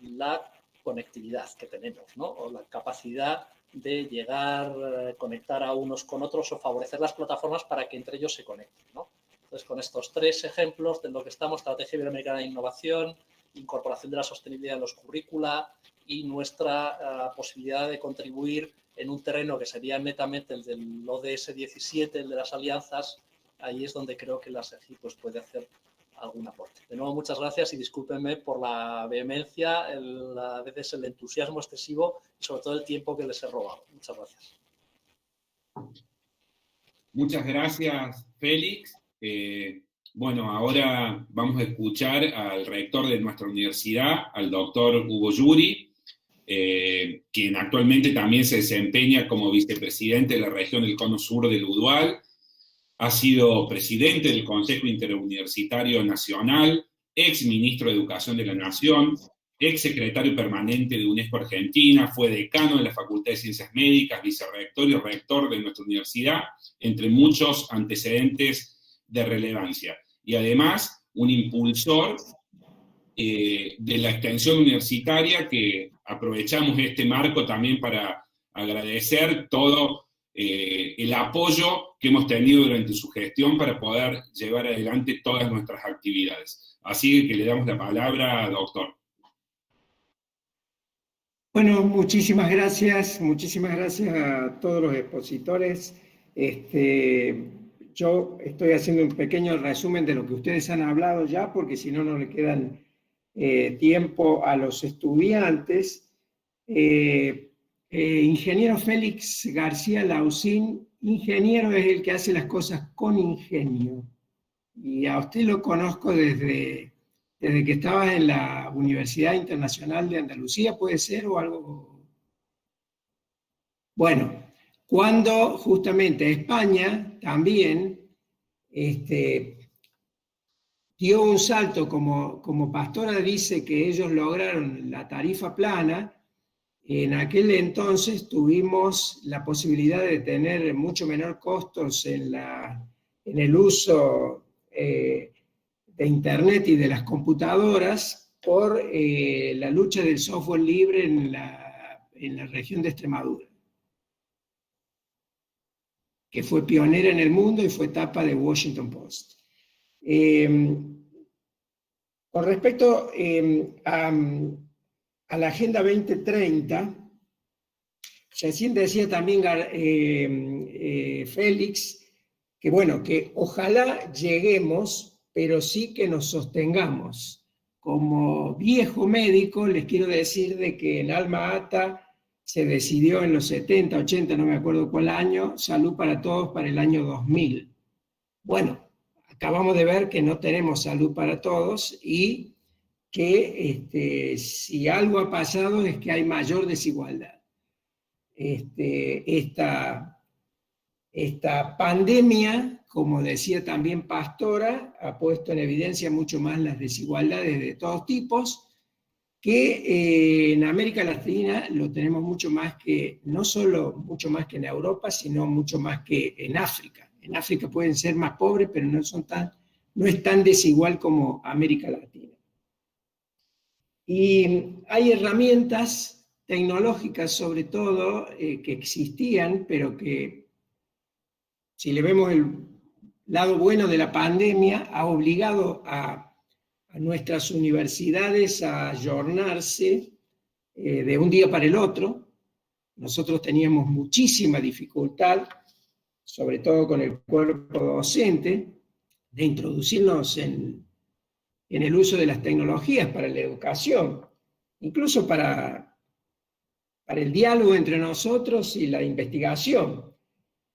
la conectividad que tenemos, ¿no? O la capacidad de llegar, conectar a unos con otros o favorecer las plataformas para que entre ellos se conecten, ¿no? Entonces, con estos 3 ejemplos de lo que estamos, Estrategia Iberoamericana de Innovación, incorporación de la sostenibilidad en los currícula y nuestra posibilidad de contribuir en un terreno que sería netamente el del ODS 17, el de las alianzas, ahí es donde creo que la SEGI pues, puede hacer algún aporte. De nuevo, muchas gracias y discúlpenme por la vehemencia, a veces el entusiasmo excesivo y sobre todo el tiempo que les he robado. Muchas gracias. Muchas gracias, Félix. Bueno, ahora vamos a escuchar al rector de nuestra universidad, al doctor Hugo Juri, quien actualmente también se desempeña como vicepresidente de la región del Cono Sur del UDUAL. Ha sido presidente del Consejo Interuniversitario Nacional, ex ministro de Educación de la Nación, ex secretario permanente de UNESCO Argentina, fue decano de la Facultad de Ciencias Médicas, vicerrector y rector de nuestra universidad, entre muchos antecedentes de relevancia. Y además, un impulsor de la extensión universitaria, que aprovechamos este marco también para agradecer todo el apoyo que hemos tenido durante su gestión para poder llevar adelante todas nuestras actividades. Así que le damos la palabra, doctor. Bueno, muchísimas gracias a todos los expositores. Yo estoy haciendo un pequeño resumen de lo que ustedes han hablado ya, porque si no, no le quedan tiempo a los estudiantes. Ingeniero Félix García Lausín, ingeniero es el que hace las cosas con ingenio. Y a usted lo conozco desde que estaba en la Universidad Internacional de Andalucía, ¿puede ser? O algo. Bueno, cuando justamente España también dio un salto, como Pastora dice que ellos lograron la tarifa plana. En aquel entonces tuvimos la posibilidad de tener mucho menor costos en el uso de Internet y de las computadoras por la lucha del software libre en la región de Extremadura, que fue pionera en el mundo y fue tapa de Washington Post. Con respecto a la Agenda 2030, recién decía también Félix, que bueno, que ojalá lleguemos, pero sí que nos sostengamos. Como viejo médico, les quiero decir de que en Alma Ata se decidió en los 70, 80, no me acuerdo cuál año, salud para todos para el año 2000. Bueno, acabamos de ver que no tenemos salud para todos y que si algo ha pasado es que hay mayor desigualdad. Esta pandemia, como decía también Pastora, ha puesto en evidencia mucho más las desigualdades de todos tipos, que en América Latina lo tenemos mucho más que, no solo mucho más que en Europa, sino mucho más que en África. En África pueden ser más pobres, pero no es tan desigual como América Latina. Y hay herramientas tecnológicas, sobre todo, que existían, pero que, si le vemos el lado bueno de la pandemia, ha obligado a nuestras universidades a ayornarse de un día para el otro. Nosotros teníamos muchísima dificultad, sobre todo con el cuerpo docente, de introducirnos en el uso de las tecnologías para la educación, incluso para el diálogo entre nosotros y la investigación.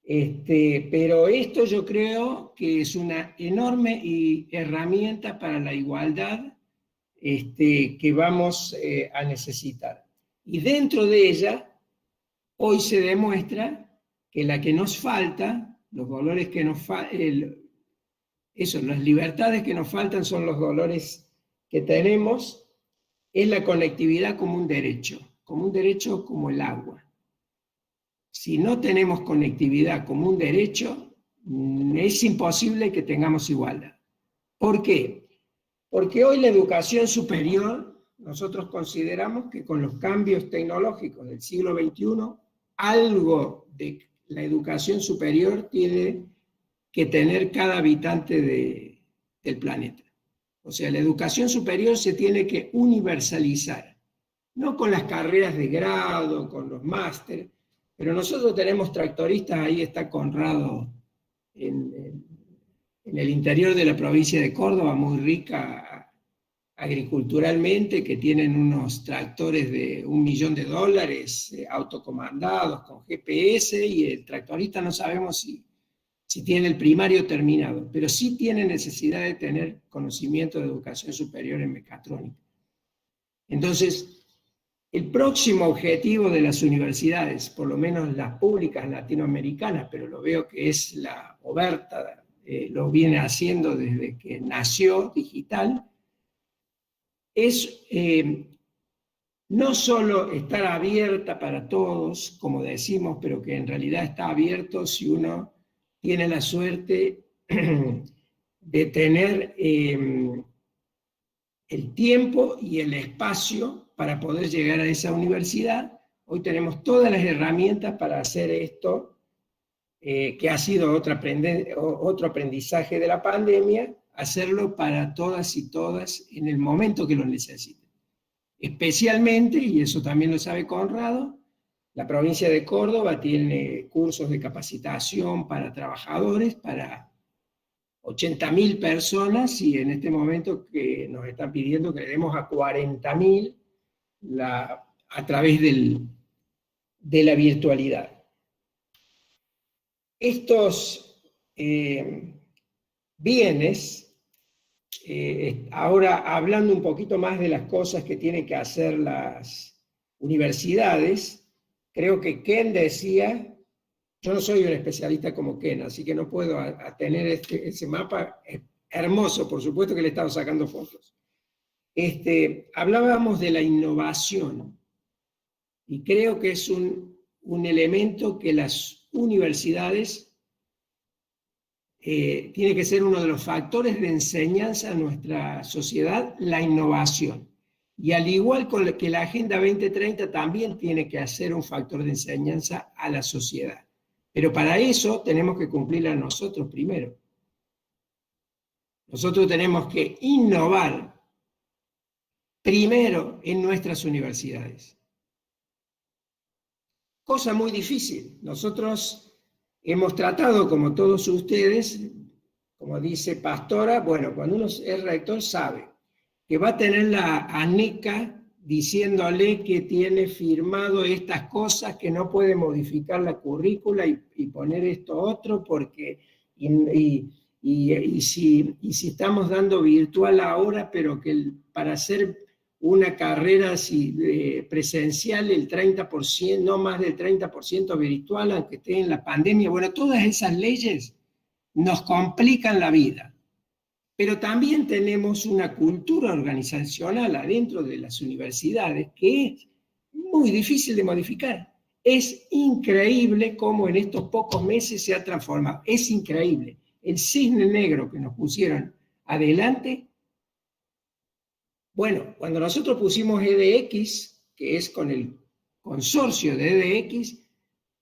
Pero esto yo creo que es una enorme herramienta para la igualdad que vamos a necesitar. Y dentro de ella, hoy se demuestra que la que nos falta, los dolores que nos faltan, las libertades que nos faltan son los dolores que tenemos, es la conectividad como un derecho como el agua. Si no tenemos conectividad como un derecho, es imposible que tengamos igualdad. ¿Por qué? Porque hoy la educación superior, nosotros consideramos que con los cambios tecnológicos del siglo XXI, algo de la educación superior tiene que tener cada habitante del planeta. O sea, la educación superior se tiene que universalizar, no con las carreras de grado, con los másteres, pero nosotros tenemos tractoristas, ahí está Conrado, en el interior de la provincia de Córdoba, muy rica agriculturalmente, que tienen unos tractores de $1 millón, autocomandados, con GPS, y el tractorista no sabemos si tiene el primario terminado, pero sí tiene necesidad de tener conocimiento de educación superior en mecatrónica. Entonces, el próximo objetivo de las universidades, por lo menos las públicas latinoamericanas, pero lo veo que es la Oberta, lo viene haciendo desde que nació digital, es no solo estar abierta para todos, como decimos, pero que en realidad está abierto si uno tiene la suerte de tener el tiempo y el espacio para poder llegar a esa universidad. Hoy tenemos todas las herramientas para hacer esto que ha sido otro aprendizaje de la pandemia, hacerlo para todas y todas en el momento que lo necesiten. Especialmente, y eso también lo sabe Conrado, la provincia de Córdoba tiene cursos de capacitación para trabajadores, para 80.000 personas, y en este momento que nos están pidiendo que le demos a 40.000 a través de la virtualidad. Estos bienes, ahora hablando un poquito más de las cosas que tienen que hacer las universidades, creo que Ken decía, yo no soy un especialista como Ken, así que no puedo tener ese mapa hermoso, por supuesto que le he estado sacando fotos. Hablábamos de la innovación, y creo que es un elemento que las universidades tiene que ser uno de los factores de enseñanza a nuestra sociedad, la innovación. Y al igual que la Agenda 2030 también tiene que ser un factor de enseñanza a la sociedad. Pero para eso tenemos que cumplirla nosotros primero. Nosotros tenemos que innovar primero en nuestras universidades. Cosa muy difícil. Nosotros hemos tratado, como todos ustedes, como dice Pastora, bueno, cuando uno es rector sabe que va a tener la ANECA diciéndole que tiene firmado estas cosas, que no puede modificar la currícula y poner esto otro, porque si estamos dando virtual ahora, pero que para hacer una carrera presencial, el 30%, no más del 30% virtual, aunque esté en la pandemia. Bueno, todas esas leyes nos complican la vida. Pero también tenemos una cultura organizacional adentro de las universidades que es muy difícil de modificar. Es increíble cómo en estos pocos meses se ha transformado. Es increíble. El cisne negro que nos pusieron adelante. Bueno, cuando nosotros pusimos EDX, que es con el consorcio de EDX,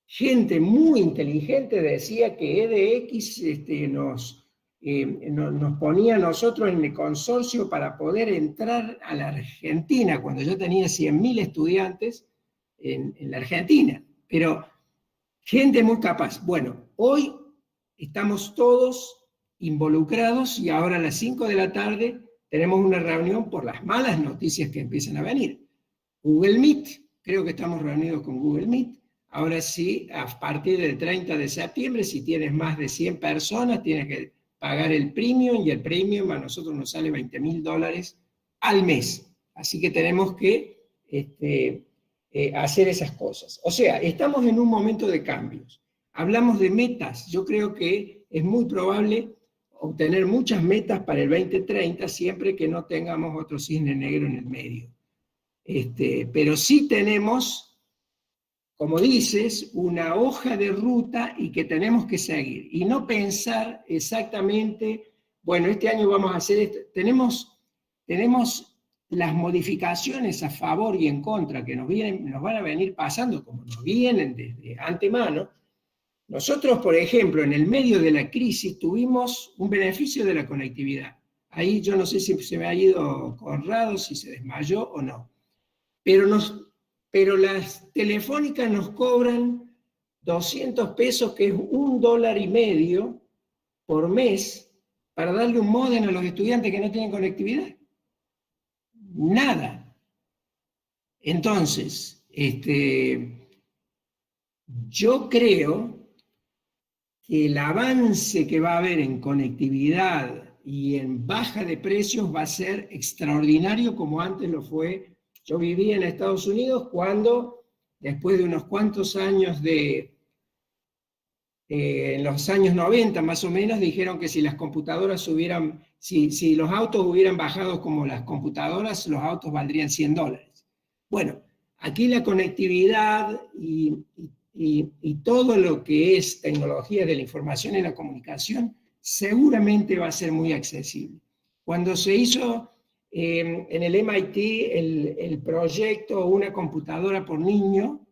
gente muy inteligente decía que EDX nos ponía a nosotros en el consorcio para poder entrar a la Argentina, cuando yo tenía 100.000 estudiantes en la Argentina. Pero gente muy capaz. Bueno, hoy estamos todos involucrados y ahora a las 5 de la tarde tenemos una reunión por las malas noticias que empiezan a venir. Google Meet, creo que estamos reunidos con Google Meet. Ahora sí, a partir del 30 de septiembre, si tienes más de 100 personas, tienes que pagar el premium, y el premium a nosotros nos sale $20.000 al mes. Así que tenemos que hacer esas cosas. O sea, estamos en un momento de cambios. Hablamos de metas. Yo creo que es muy probable obtener muchas metas para el 2030, siempre que no tengamos otro cisne negro en el medio. Pero sí tenemos, como dices, una hoja de ruta y que tenemos que seguir. Y no pensar exactamente, bueno, este año vamos a hacer esto. Tenemos las modificaciones a favor y en contra que nos van a venir pasando, como nos vienen desde antemano. Nosotros, por ejemplo, en el medio de la crisis tuvimos un beneficio de la conectividad. Ahí yo no sé si se me ha ido Conrado, si se desmayó o no. Pero las telefónicas nos cobran 200 pesos, que es $1.50 por mes, para darle un módem a los estudiantes que no tienen conectividad. Nada. Entonces, yo creo que el avance que va a haber en conectividad y en baja de precios va a ser extraordinario, como antes lo fue. Yo vivía en Estados Unidos cuando, después de unos cuantos años en los años 90 más o menos, dijeron que si las computadoras si los autos hubieran bajado como las computadoras, los autos valdrían $100. Bueno, aquí la conectividad y todo lo que es tecnología de la información y la comunicación seguramente va a ser muy accesible. Cuando se hizo en el MIT el proyecto Una computadora por niño,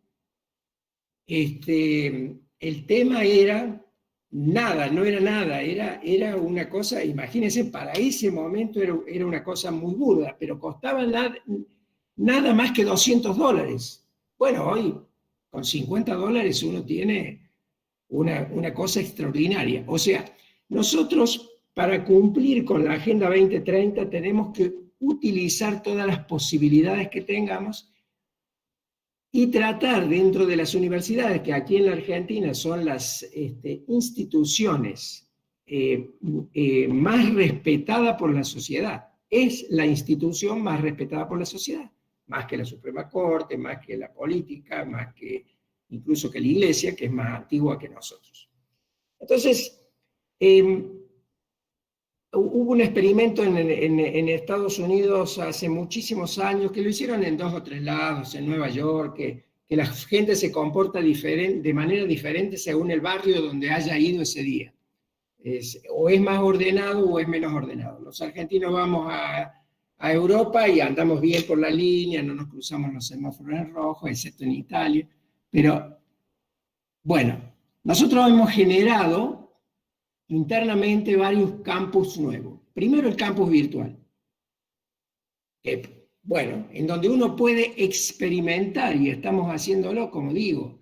el tema era nada, no era nada, era una cosa, imagínense, para ese momento era una cosa muy burda, pero costaba nada más que $200. Bueno, hoy con $50 uno tiene una cosa extraordinaria. O sea, nosotros para cumplir con la Agenda 2030 tenemos que utilizar todas las posibilidades que tengamos y tratar dentro de las universidades, que aquí en la Argentina son las instituciones más respetadas por la sociedad. Es la institución más respetada por la sociedad, más que la Suprema Corte, más que la política, más que incluso que la Iglesia, que es más antigua que nosotros. Entonces, hubo un experimento en Estados Unidos hace muchísimos años, que lo hicieron en 2 o 3 lados, en Nueva York, que la gente se comporta de manera diferente según el barrio donde haya ido ese día. O es más ordenado o es menos ordenado. Los argentinos vamos a Europa y andamos bien por la línea, no nos cruzamos los semáforos en rojo, excepto en Italia. Pero, bueno, nosotros hemos generado internamente varios campus nuevos. Primero el campus virtual. Bueno, en donde uno puede experimentar, y estamos haciéndolo, como digo,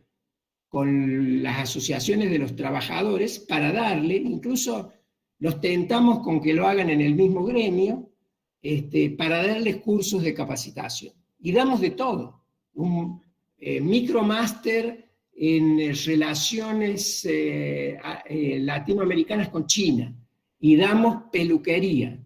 con las asociaciones de los trabajadores, para darle, incluso los tentamos con que lo hagan en el mismo gremio, para darles cursos de capacitación. Y damos de todo. Un micromáster en relaciones latinoamericanas con China, y damos peluquería.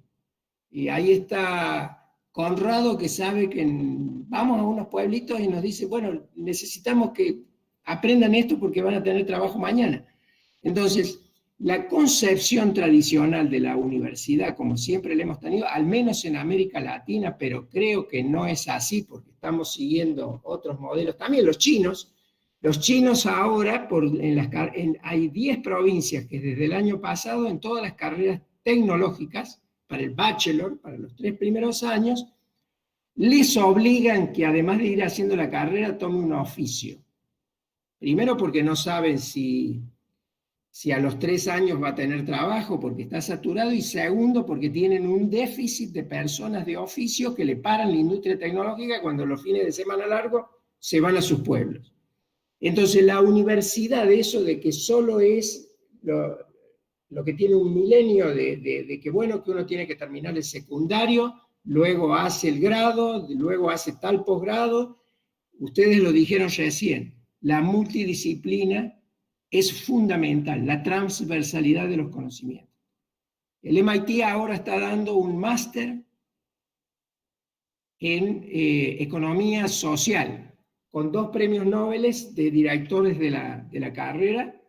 Y ahí está Conrado, que sabe que vamos a unos pueblitos y nos dice, bueno, necesitamos que aprendan esto porque van a tener trabajo mañana. Entonces, la concepción tradicional de la universidad, como siempre la hemos tenido, al menos en América Latina, pero creo que no es así porque estamos siguiendo otros modelos, también los chinos. Los chinos ahora, hay 10 provincias que desde el año pasado en todas las carreras tecnológicas, para el bachelor, para los 3 primeros años, les obligan que además de ir haciendo la carrera, tome un oficio. Primero porque no saben si a los 3 años va a tener trabajo porque está saturado, y segundo porque tienen un déficit de personas de oficio que le paran la industria tecnológica cuando los fines de semana largos se van a sus pueblos. Entonces la universidad, eso de que solo es lo que tiene un milenio de que bueno, que uno tiene que terminar el secundario, luego hace el grado, luego hace tal posgrado, ustedes lo dijeron recién, la multidisciplina es fundamental, la transversalidad de los conocimientos. El MIT ahora está dando un máster en economía social, con 2 premios Nobel de directores de la carrera,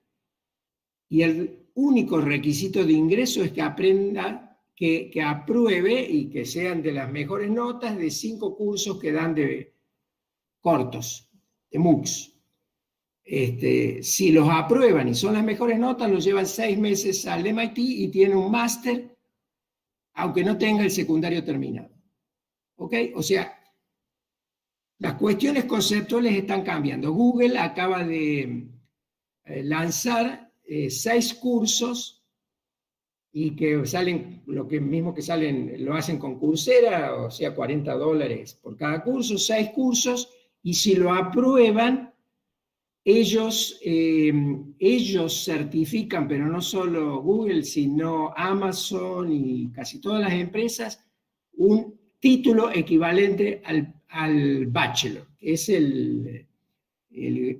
y el único requisito de ingreso es que aprenda, que apruebe y que sean de las mejores notas de 5 cursos que dan de cortos, de MOOCs. Si los aprueban y son las mejores notas, los llevan 6 meses al MIT y tienen un máster, aunque no tenga el secundario terminado. ¿Ok? O sea, las cuestiones conceptuales están cambiando. Google acaba de lanzar 6 cursos y que salen, lo mismo que salen, lo hacen con Coursera, o sea, $40 por cada curso, 6 cursos, y si lo aprueban, ellos certifican, pero no solo Google, sino Amazon y casi todas las empresas, un título equivalente al bachelor, que es el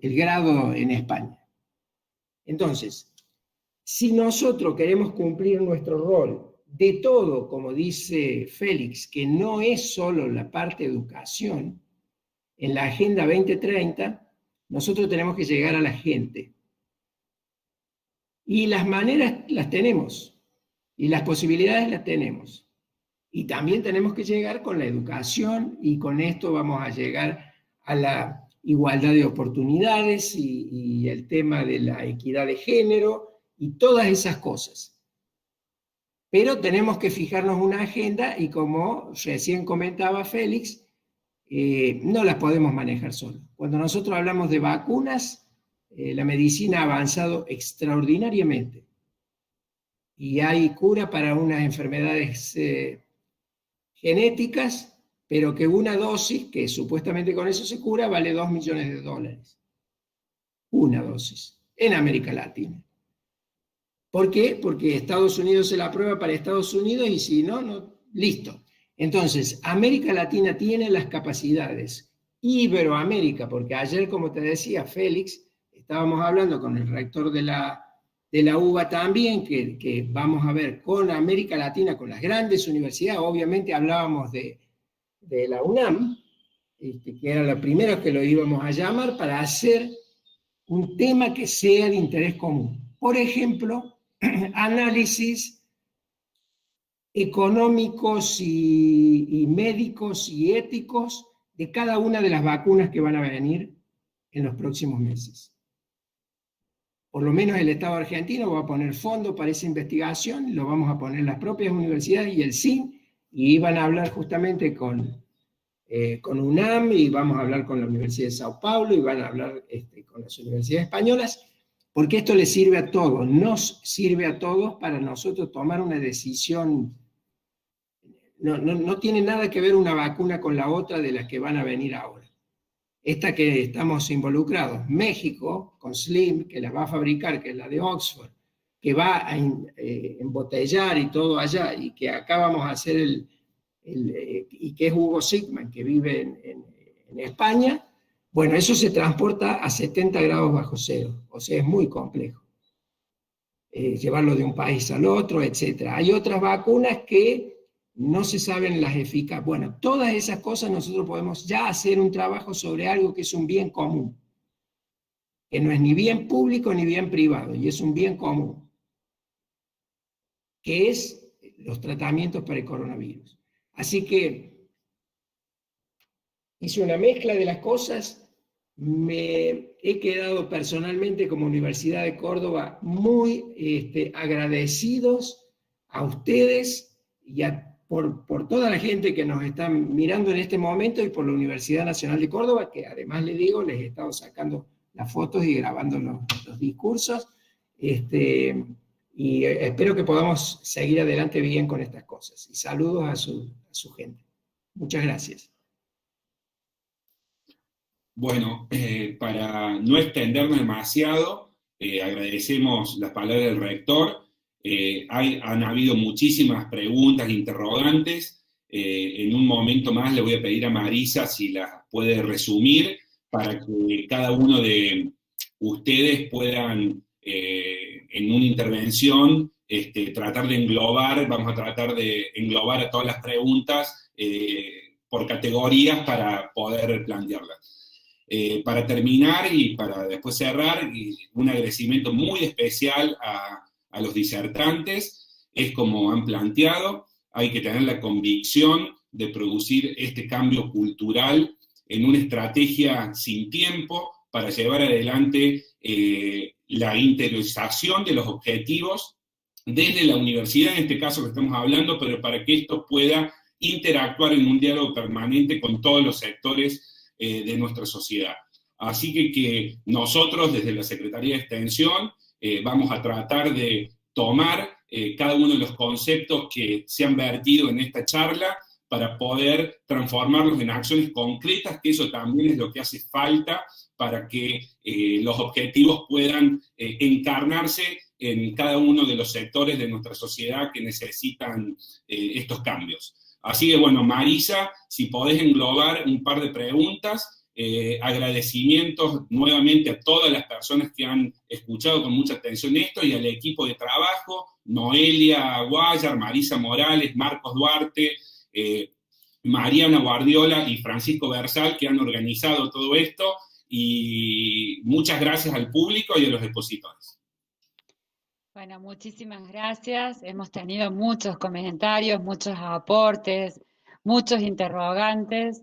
grado en España. Entonces, si nosotros queremos cumplir nuestro rol de todo, como dice Félix, que no es solo la parte de educación, en la Agenda 2030, nosotros tenemos que llegar a la gente. Y las maneras las tenemos, y las posibilidades las tenemos. Y también tenemos que llegar con la educación, y con esto vamos a llegar a la igualdad de oportunidades y el tema de la equidad de género y todas esas cosas. Pero tenemos que fijarnos una agenda y, como recién comentaba Félix, no las podemos manejar solos. Cuando nosotros hablamos de vacunas, la medicina ha avanzado extraordinariamente y hay cura para unas enfermedades genéticas, pero que una dosis, que supuestamente con eso se cura, vale $2 millones. Una dosis, en América Latina. ¿Por qué? Porque Estados Unidos se la aprueba para Estados Unidos y si no, no, listo. Entonces, América Latina tiene las capacidades. Iberoamérica, porque ayer, como te decía, Félix, estábamos hablando con el rector de la UBA también, que vamos a ver con América Latina, con las grandes universidades, obviamente hablábamos de la UNAM, que era la primera que lo íbamos a llamar para hacer un tema que sea de interés común. Por ejemplo, análisis económicos y médicos y éticos de cada una de las vacunas que van a venir en los próximos meses. Por lo menos el Estado argentino va a poner fondo para esa investigación, lo vamos a poner las propias universidades y el CIN, y van a hablar justamente con UNAM, y vamos a hablar con la Universidad de Sao Paulo, y van a hablar con las universidades españolas, porque esto les sirve a todos, nos sirve a todos para nosotros tomar una decisión. No tiene nada que ver una vacuna con la otra de las que van a venir ahora. Esta que estamos involucrados, México, con Slim, que la va a fabricar, que es la de Oxford, que va a embotellar y todo allá, y que acá vamos a hacer y que es Hugo Sigman, que vive en España. Bueno, eso se transporta a 70 grados bajo cero, o sea, es muy complejo. Llevarlo de un país al otro, etc. Hay otras vacunas que no se saben las eficaces. Bueno, todas esas cosas nosotros podemos ya hacer un trabajo sobre algo que es un bien común, que no es ni bien público ni bien privado, y es un bien común, que es los tratamientos para el coronavirus. Así que hice una mezcla de las cosas. Me he quedado personalmente como Universidad de Córdoba muy agradecidos a ustedes y por toda la gente que nos está mirando en este momento, y por la Universidad Nacional de Córdoba, que además les digo, les he estado sacando las fotos y grabando los discursos, y espero que podamos seguir adelante bien con estas cosas. Y saludos a su gente. Muchas gracias. Bueno, para no extendernos demasiado, agradecemos las palabras del rector. Han habido muchísimas preguntas, interrogantes. En un momento más le voy a pedir a Marisa si las puede resumir para que cada uno de ustedes puedan, en una intervención, tratar de englobar, vamos a tratar de englobar a todas las preguntas por categorías para poder plantearlas. Para terminar y para después cerrar, un agradecimiento muy especial a los disertantes. Es como han planteado, hay que tener la convicción de producir este cambio cultural en una estrategia sin tiempo para llevar adelante la interiorización de los objetivos desde la universidad, en este caso que estamos hablando, pero para que esto pueda interactuar en un diálogo permanente con todos los sectores de nuestra sociedad. Así que nosotros desde la Secretaría de Extensión vamos a tratar de tomar cada uno de los conceptos que se han vertido en esta charla para poder transformarlos en acciones concretas, que eso también es lo que hace falta para que los objetivos puedan encarnarse en cada uno de los sectores de nuestra sociedad que necesitan estos cambios. Así que, bueno, Marisa, si podés englobar un par de preguntas, agradecimientos nuevamente a todas las personas que han escuchado con mucha atención esto y al equipo de trabajo, Noelia Guayar, Marisa Morales, Marcos Duarte, Mariana Guardiola y Francisco Bersal, que han organizado todo esto, y muchas gracias al público y a los expositores. Bueno, muchísimas gracias. Hemos tenido muchos comentarios, muchos aportes, muchos interrogantes.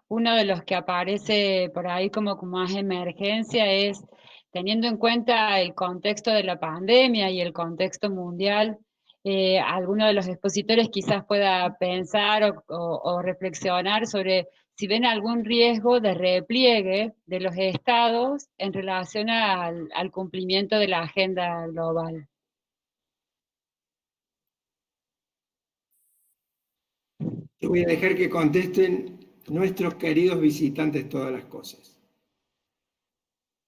Uno de los que aparece por ahí como más emergencia es, teniendo en cuenta el contexto de la pandemia y el contexto mundial, alguno de los expositores quizás pueda pensar o reflexionar sobre si ven algún riesgo de repliegue de los estados en relación al cumplimiento de la agenda global. Yo voy a dejar que contesten nuestros queridos visitantes todas las cosas.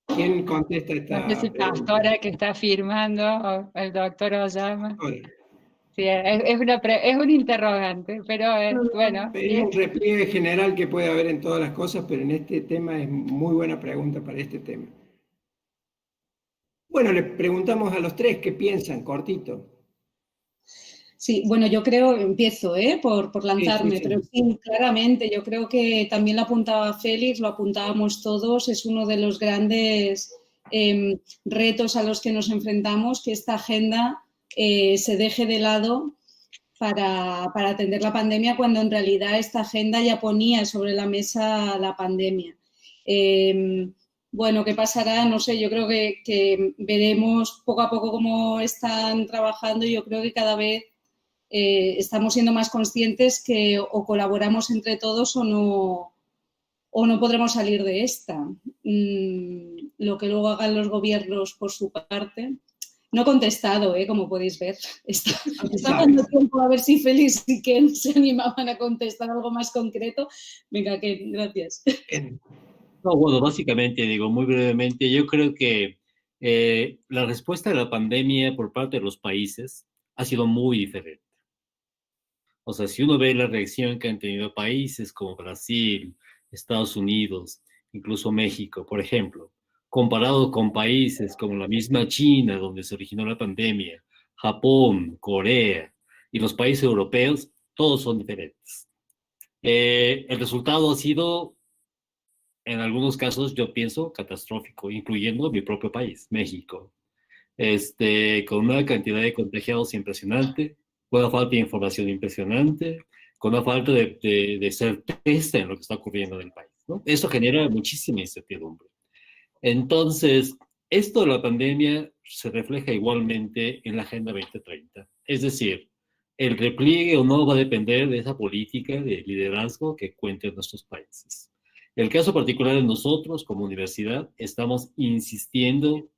¿Quién contesta esta No sé si pregunta? Pastora que está firmando o el doctor Oyama. Ahora, Sí, es un interrogante, pero bueno. es un repliegue general que puede haber en todas las cosas, pero en este tema es muy buena pregunta para este tema. Bueno, le preguntamos a los tres qué piensan, cortito. Sí, bueno, yo creo, empiezo por lanzarme, Sí. pero sí, claramente, yo creo que también lo apuntaba Félix, lo apuntábamos todos, es uno de los grandes retos a los que nos enfrentamos, que esta agenda se deje de lado para atender la pandemia, cuando en realidad esta agenda ya ponía sobre la mesa la pandemia. Bueno, ¿qué pasará? No sé, yo creo que veremos poco a poco cómo están trabajando y yo creo que cada vez estamos siendo más conscientes que o colaboramos entre todos o no podremos salir de esta. Lo que luego hagan los gobiernos por su parte. No he contestado, como podéis ver. Está dando tiempo a ver si Félix y Ken se animaban a contestar algo más concreto. Venga, Ken, gracias. No, bueno, básicamente, digo, muy brevemente, yo creo que la respuesta a la pandemia por parte de los países ha sido muy diferente. O sea, si uno ve la reacción que han tenido países como Brasil, Estados Unidos, incluso México, por ejemplo, comparado con países como la misma China, donde se originó la pandemia, Japón, Corea y los países europeos, todos son diferentes. El resultado ha sido, en algunos casos, yo pienso, catastrófico, incluyendo mi propio país, México, con una cantidad de contagiados impresionante, con una falta de información impresionante, con una falta de certeza en lo que está ocurriendo en el país, ¿no? Eso genera muchísima incertidumbre. Entonces, esto de la pandemia se refleja igualmente en la Agenda 2030. Es decir, el repliegue o no va a depender de esa política de liderazgo que cuenten nuestros países. El caso particular de nosotros como universidad, estamos insistiendo,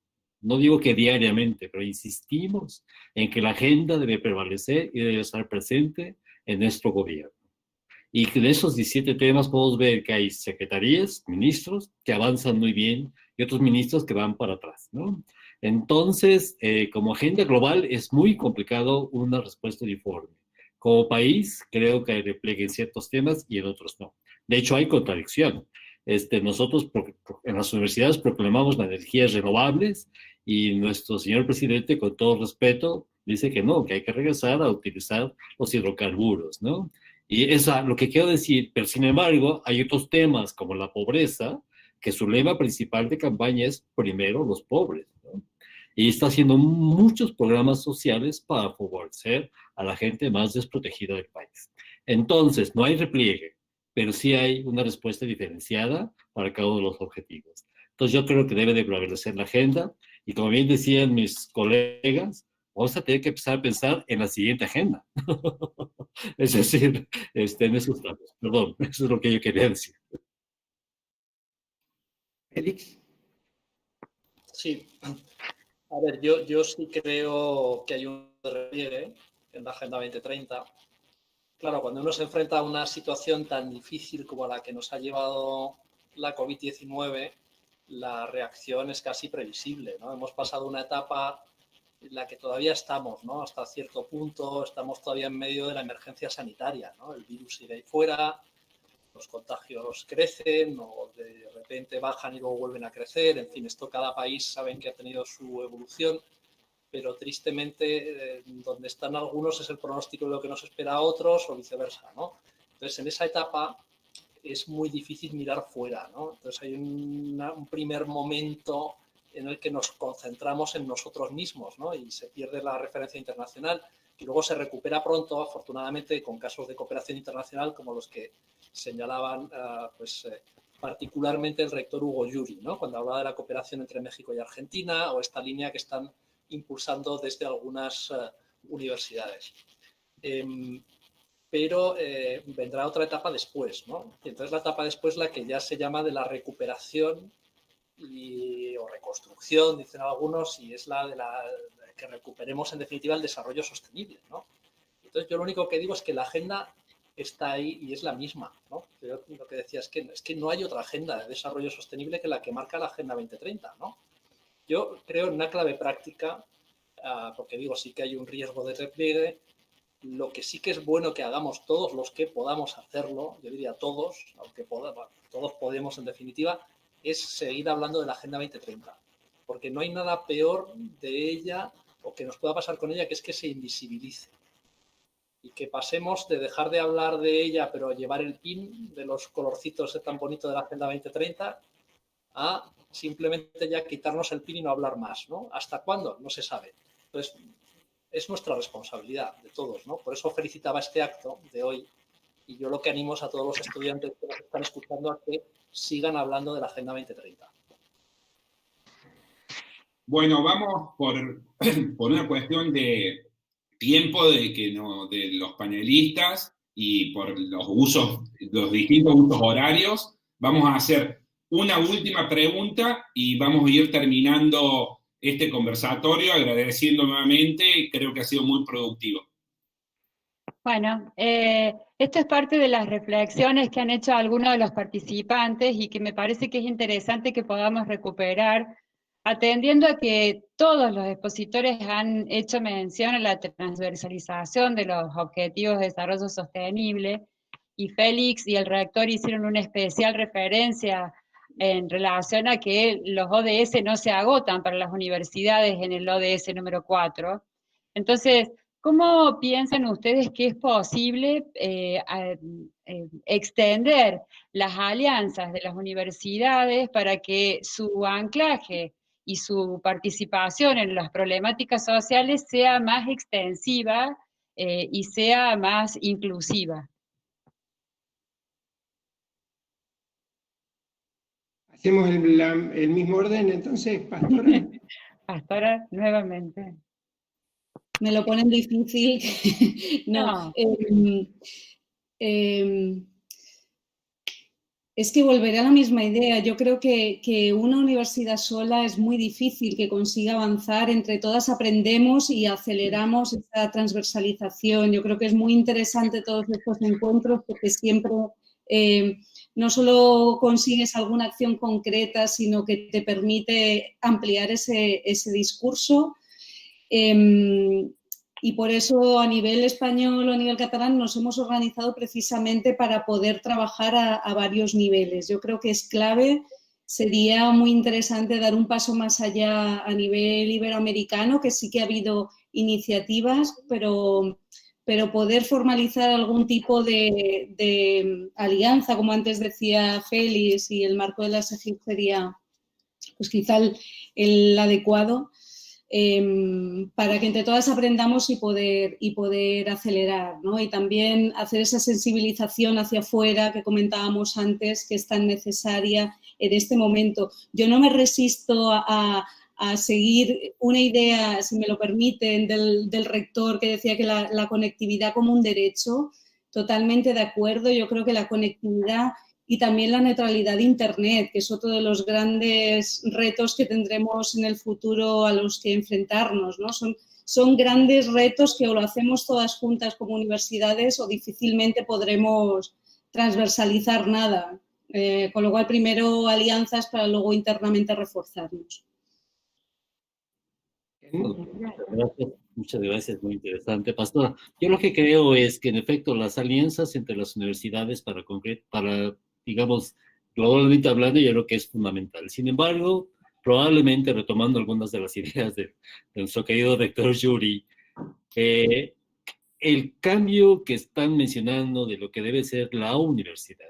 no digo que diariamente, pero insistimos en que la agenda debe prevalecer y debe estar presente en nuestro gobierno. Y de esos 17 temas podemos ver que hay secretarías, ministros que avanzan muy bien y otros ministros que van para atrás, ¿no? Entonces, como agenda global es muy complicado una respuesta uniforme. Como país, creo que hay repliegue en ciertos temas y en otros no. De hecho, hay contradicción. Nosotros en las universidades proclamamos las energías renovables y nuestro señor presidente, con todo respeto, dice que no, que hay que regresar a utilizar los hidrocarburos, ¿no? Y lo que quiero decir, pero sin embargo, hay otros temas como la pobreza, que su lema principal de campaña es primero los pobres, ¿no? Y está haciendo muchos programas sociales para favorecer a la gente más desprotegida del país. Entonces, no hay repliegue, pero sí hay una respuesta diferenciada para cada uno de los objetivos. Entonces, yo creo que debe de prevalecer la agenda, y como bien decían mis colegas, vamos a tener que empezar a pensar en la siguiente agenda. Es decir, en esos datos. Perdón, eso es lo que yo quería decir. Félix. Sí, a ver, yo sí creo que hay un repliegue en la Agenda 2030. Claro, cuando uno se enfrenta a una situación tan difícil como la que nos ha llevado la COVID-19, la reacción es casi previsible, ¿no? Hemos pasado una etapa en la que todavía estamos, ¿no? Hasta cierto punto estamos todavía en medio de la emergencia sanitaria, ¿no? El virus sigue ahí fuera, los contagios crecen o de repente bajan y luego vuelven a crecer. En fin, esto cada país saben que ha tenido su evolución, pero tristemente donde están algunos es el pronóstico de lo que nos espera a otros o viceversa, ¿no? Entonces, en esa etapa es muy difícil mirar fuera, ¿no? Entonces, hay un primer momento en el que nos concentramos en nosotros mismos, ¿no? Y se pierde la referencia internacional, que luego se recupera pronto, afortunadamente, con casos de cooperación internacional como los que señalaban particularmente el rector Hugo Yuri, ¿no? Cuando hablaba de la cooperación entre México y Argentina, o esta línea que están impulsando desde algunas universidades. pero vendrá otra etapa después, ¿no? Y entonces la etapa después la que ya se llama de la recuperación o reconstrucción, dicen algunos, y es la de que recuperemos en definitiva el desarrollo sostenible, ¿no? Entonces yo lo único que digo es que la agenda está ahí y es la misma, ¿no? Yo lo que decía es que no hay otra agenda de desarrollo sostenible que la que marca la Agenda 2030, ¿no? Yo creo en una clave práctica, porque digo, sí que hay un riesgo de repliegue. Lo que sí que es bueno que hagamos todos los que podamos hacerlo, yo diría todos, aunque todos podemos en definitiva, es seguir hablando de la Agenda 2030, porque no hay nada peor de ella o que nos pueda pasar con ella, que es que se invisibilice y que pasemos de dejar de hablar de ella pero llevar el pin de los colorcitos tan bonitos de la Agenda 2030 a simplemente ya quitarnos el pin y no hablar más, ¿no? ¿Hasta cuándo? No se sabe. Entonces, es nuestra responsabilidad de todos, ¿no? Por eso felicitaba este acto de hoy y yo lo que animo es a todos los estudiantes que nos están escuchando a que sigan hablando de la Agenda 2030. Bueno, vamos por una cuestión de tiempo de los panelistas y por los distintos usos horarios. Vamos a hacer una última pregunta y vamos a ir terminando este conversatorio, agradeciendo nuevamente, creo que ha sido muy productivo. Bueno, esto es parte de las reflexiones que han hecho algunos de los participantes y que me parece que es interesante que podamos recuperar, atendiendo a que todos los expositores han hecho mención a la transversalización de los objetivos de desarrollo sostenible, y Félix y el rector hicieron una especial referencia en relación a que los ODS no se agotan para las universidades en el ODS número 4. Entonces, ¿cómo piensan ustedes que es posible extender las alianzas de las universidades para que su anclaje y su participación en las problemáticas sociales sea más extensiva y sea más inclusiva? ¿Hacemos el mismo orden entonces, Pastora? Pastora, nuevamente. Me lo ponen difícil. No. Es que volveré a la misma idea. Yo creo que una universidad sola es muy difícil que consiga avanzar. Entre todas aprendemos y aceleramos esa transversalización. Yo creo que es muy interesante todos estos encuentros porque siempre no solo consigues alguna acción concreta, sino que te permite ampliar ese discurso. Y por eso a nivel español o a nivel catalán nos hemos organizado precisamente para poder trabajar a varios niveles. Yo creo que es clave, sería muy interesante dar un paso más allá a nivel iberoamericano, que sí que ha habido iniciativas, pero poder formalizar algún tipo de alianza, como antes decía Félix, y el marco de la SEGIP sería pues quizá el adecuado. Para que entre todas aprendamos y poder acelerar, ¿no? Y también hacer esa sensibilización hacia afuera que comentábamos antes, que es tan necesaria en este momento. Yo no me resisto a seguir una idea, si me lo permiten, del rector que decía que la conectividad como un derecho. Totalmente de acuerdo. Yo creo que la conectividad y también la neutralidad de Internet, que es otro de los grandes retos que tendremos en el futuro a los que enfrentarnos, ¿no? Son grandes retos que o lo hacemos todas juntas como universidades o difícilmente podremos transversalizar nada. Con lo cual, primero alianzas para luego internamente reforzarnos. Muchas gracias, muy interesante, Pastora. Yo lo que creo es que, en efecto, las alianzas entre las universidades para digamos, globalmente hablando, yo creo que es fundamental. Sin embargo, probablemente retomando algunas de las ideas de nuestro querido rector Yuri, el cambio que están mencionando de lo que debe ser la universidad,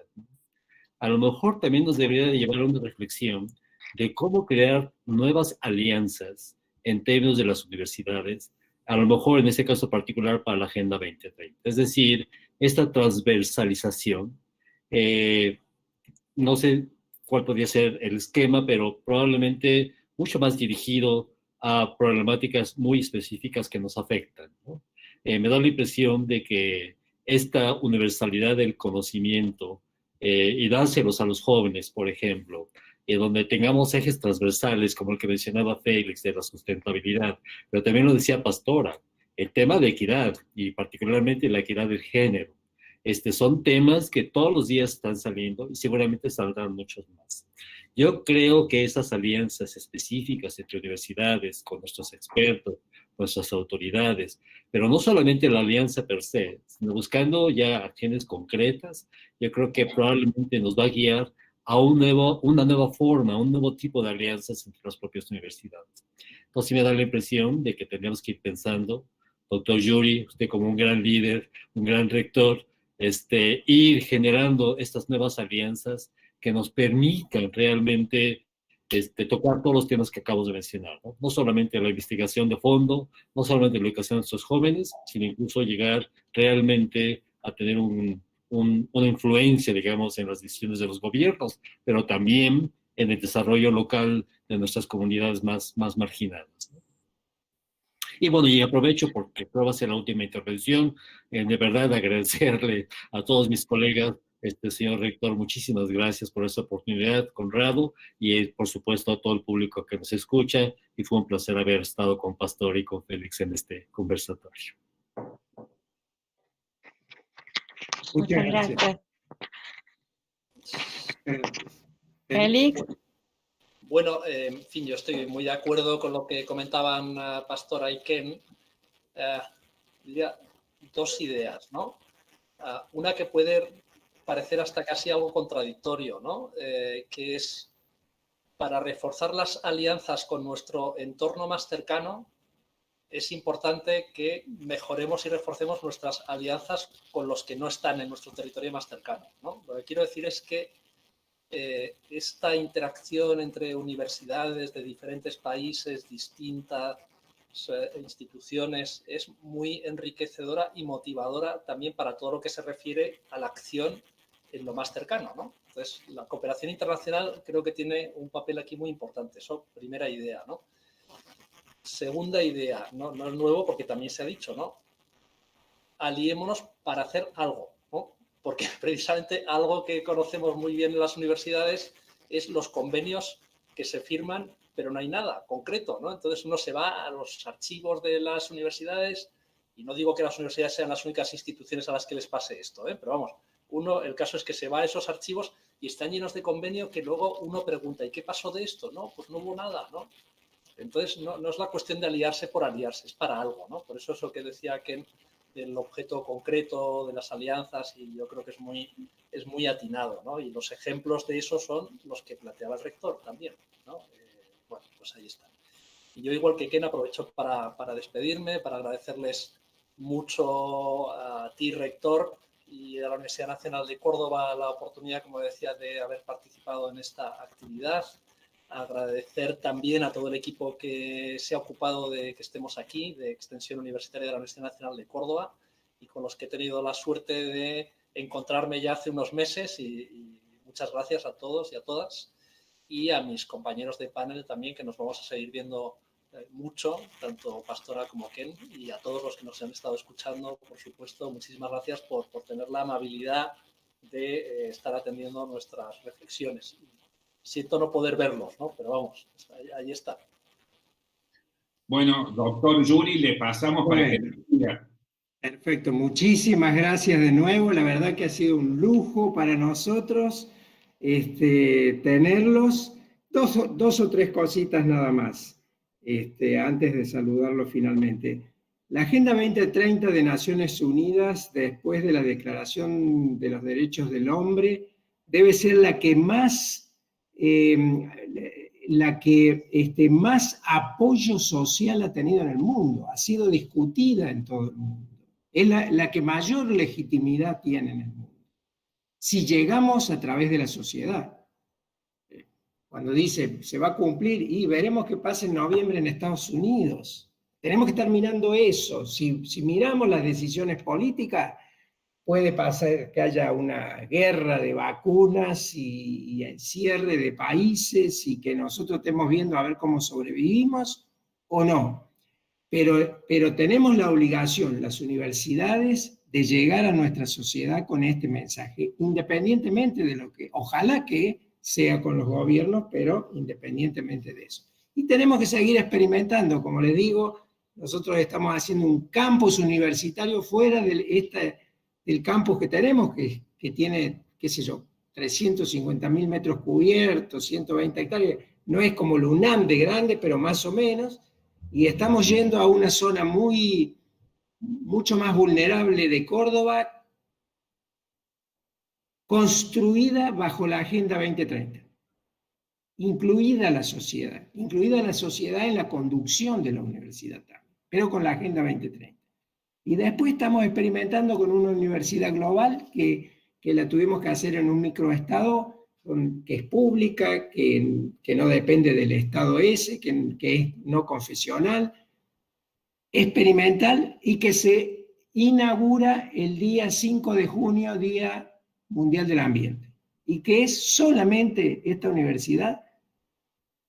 a lo mejor también nos debería de llevar a una reflexión de cómo crear nuevas alianzas en términos de las universidades, a lo mejor en este caso particular para la Agenda 2030. Es decir, esta transversalización, no sé cuál podría ser el esquema, pero probablemente mucho más dirigido a problemáticas muy específicas que nos afectan, ¿no? Me da la impresión de que esta universalidad del conocimiento y dárselos a los jóvenes, por ejemplo, donde tengamos ejes transversales, como el que mencionaba Félix, de la sustentabilidad, pero también lo decía Pastora, el tema de equidad, y particularmente la equidad del género. Son temas que todos los días están saliendo y seguramente saldrán muchos más. Yo creo que esas alianzas específicas entre universidades, con nuestros expertos, nuestras autoridades, pero no solamente la alianza per se, sino buscando ya acciones concretas, yo creo que probablemente nos va a guiar a una nueva forma, un nuevo tipo de alianzas entre las propias universidades. Entonces me da la impresión de que tendríamos que ir pensando, doctor Yuri, usted como un gran líder, un gran rector, ir generando estas nuevas alianzas que nos permitan realmente tocar todos los temas que acabo de mencionar, ¿no? No solamente la investigación de fondo, no solamente la educación de nuestros jóvenes, sino incluso llegar realmente a tener una influencia, digamos, en las decisiones de los gobiernos, pero también en el desarrollo local de nuestras comunidades más marginadas, ¿no? Y bueno, y aprovecho porque creo va a ser la última intervención, de verdad agradecerle a todos mis colegas, señor rector, muchísimas gracias por esta oportunidad, Conrado, y por supuesto a todo el público que nos escucha, y fue un placer haber estado con Pastor y con Félix en este conversatorio. Muchas gracias. Félix. Bueno, en fin, yo estoy muy de acuerdo con lo que comentaban Pastora y Ken. Diría dos ideas, ¿no? Una que puede parecer hasta casi algo contradictorio, ¿no? Que es para reforzar las alianzas con nuestro entorno más cercano, es importante que mejoremos y reforcemos nuestras alianzas con los que no están en nuestro territorio más cercano, ¿no? Lo que quiero decir es que esta interacción entre universidades de diferentes países, distintas instituciones, es muy enriquecedora y motivadora también para todo lo que se refiere a la acción en lo más cercano, ¿no? Entonces, la cooperación internacional creo que tiene un papel aquí muy importante. Eso, primera idea, ¿no? Segunda idea, no es nuevo porque también se ha dicho, ¿no? Aliémonos para hacer algo, ¿no? Porque precisamente algo que conocemos muy bien en las universidades es los convenios que se firman, pero no hay nada concreto, ¿no? Entonces uno se va a los archivos de las universidades, y no digo que las universidades sean las únicas instituciones a las que les pase esto, pero vamos, el caso es que se va a esos archivos y están llenos de convenio que luego uno pregunta, ¿y qué pasó de esto? No, pues no hubo nada, ¿no? Entonces no es la cuestión de aliarse por aliarse, es para algo, ¿no? Por eso es lo que decía Ken, del objeto concreto de las alianzas, y yo creo que es muy atinado, ¿no? Y los ejemplos de eso son los que planteaba el rector también, ¿no? Bueno, pues ahí está. Y yo, igual que Ken, aprovecho para despedirme, para agradecerles mucho a ti, rector, y a la Universidad Nacional de Córdoba la oportunidad, como decía, de haber participado en esta actividad. Agradecer también a todo el equipo que se ha ocupado de que estemos aquí, de Extensión Universitaria de la Universidad Nacional de Córdoba, y con los que he tenido la suerte de encontrarme ya hace unos meses, y muchas gracias a todos y a todas, y a mis compañeros de panel también, que nos vamos a seguir viendo mucho, tanto Pastora como Ken, y a todos los que nos han estado escuchando, por supuesto, muchísimas gracias por tener la amabilidad de estar atendiendo nuestras reflexiones. Siento no poder verlos, ¿no? Pero vamos, ahí está. Bueno, doctor Yuri, le pasamos para que diga. Perfecto, muchísimas gracias de nuevo. La verdad que ha sido un lujo para nosotros tenerlos. Dos o tres cositas nada más, antes de saludarlo finalmente. La Agenda 2030 de Naciones Unidas, después de la Declaración de los Derechos del Hombre, debe ser la que más más apoyo social ha tenido en el mundo, ha sido discutida en todo el mundo, es la que mayor legitimidad tiene en el mundo. Si llegamos a través de la sociedad, cuando dice se va a cumplir, y veremos qué pasa en noviembre en Estados Unidos, tenemos que estar mirando eso. Si miramos las decisiones políticas, puede pasar que haya una guerra de vacunas y el cierre de países, y que nosotros estemos viendo a ver cómo sobrevivimos o no. Pero tenemos la obligación, las universidades, de llegar a nuestra sociedad con este mensaje, independientemente de lo que, ojalá que sea con los gobiernos, pero independientemente de eso. Y tenemos que seguir experimentando, como les digo, nosotros estamos haciendo un campus universitario fuera del campus que tenemos, que tiene, qué sé yo, 350.000 metros cubiertos, 120 hectáreas, no es como la UNAM de grande, pero más o menos, y estamos yendo a una zona mucho más vulnerable de Córdoba, construida bajo la Agenda 2030, incluida la sociedad en la conducción de la universidad también, pero con la Agenda 2030. Y después estamos experimentando con una universidad global que la tuvimos que hacer en un microestado que es pública, que no depende del estado ese, que es no confesional, experimental, y que se inaugura el día 5 de junio, Día Mundial del Ambiente, y que es solamente esta universidad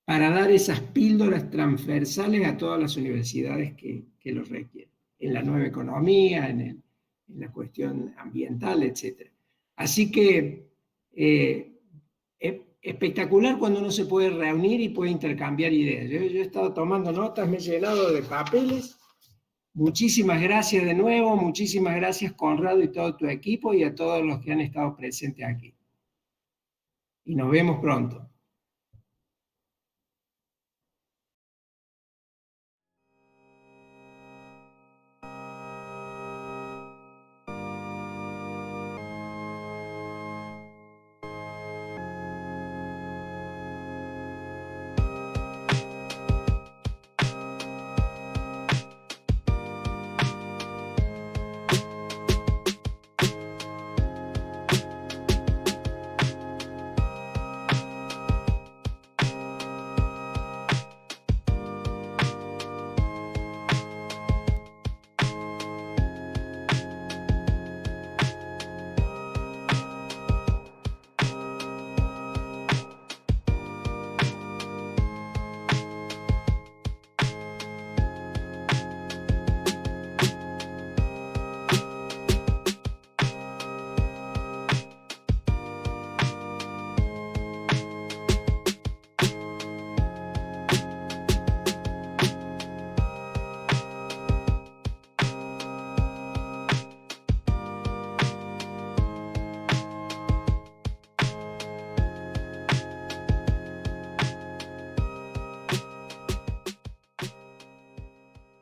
para dar esas píldoras transversales a todas las universidades que lo requieren, en la nueva economía, en la cuestión ambiental, etc. Así que espectacular cuando uno se puede reunir y puede intercambiar ideas. Yo he estado tomando notas, me he llenado de papeles. Muchísimas gracias de nuevo, muchísimas gracias Conrado y todo tu equipo y a todos los que han estado presentes aquí. Y nos vemos pronto.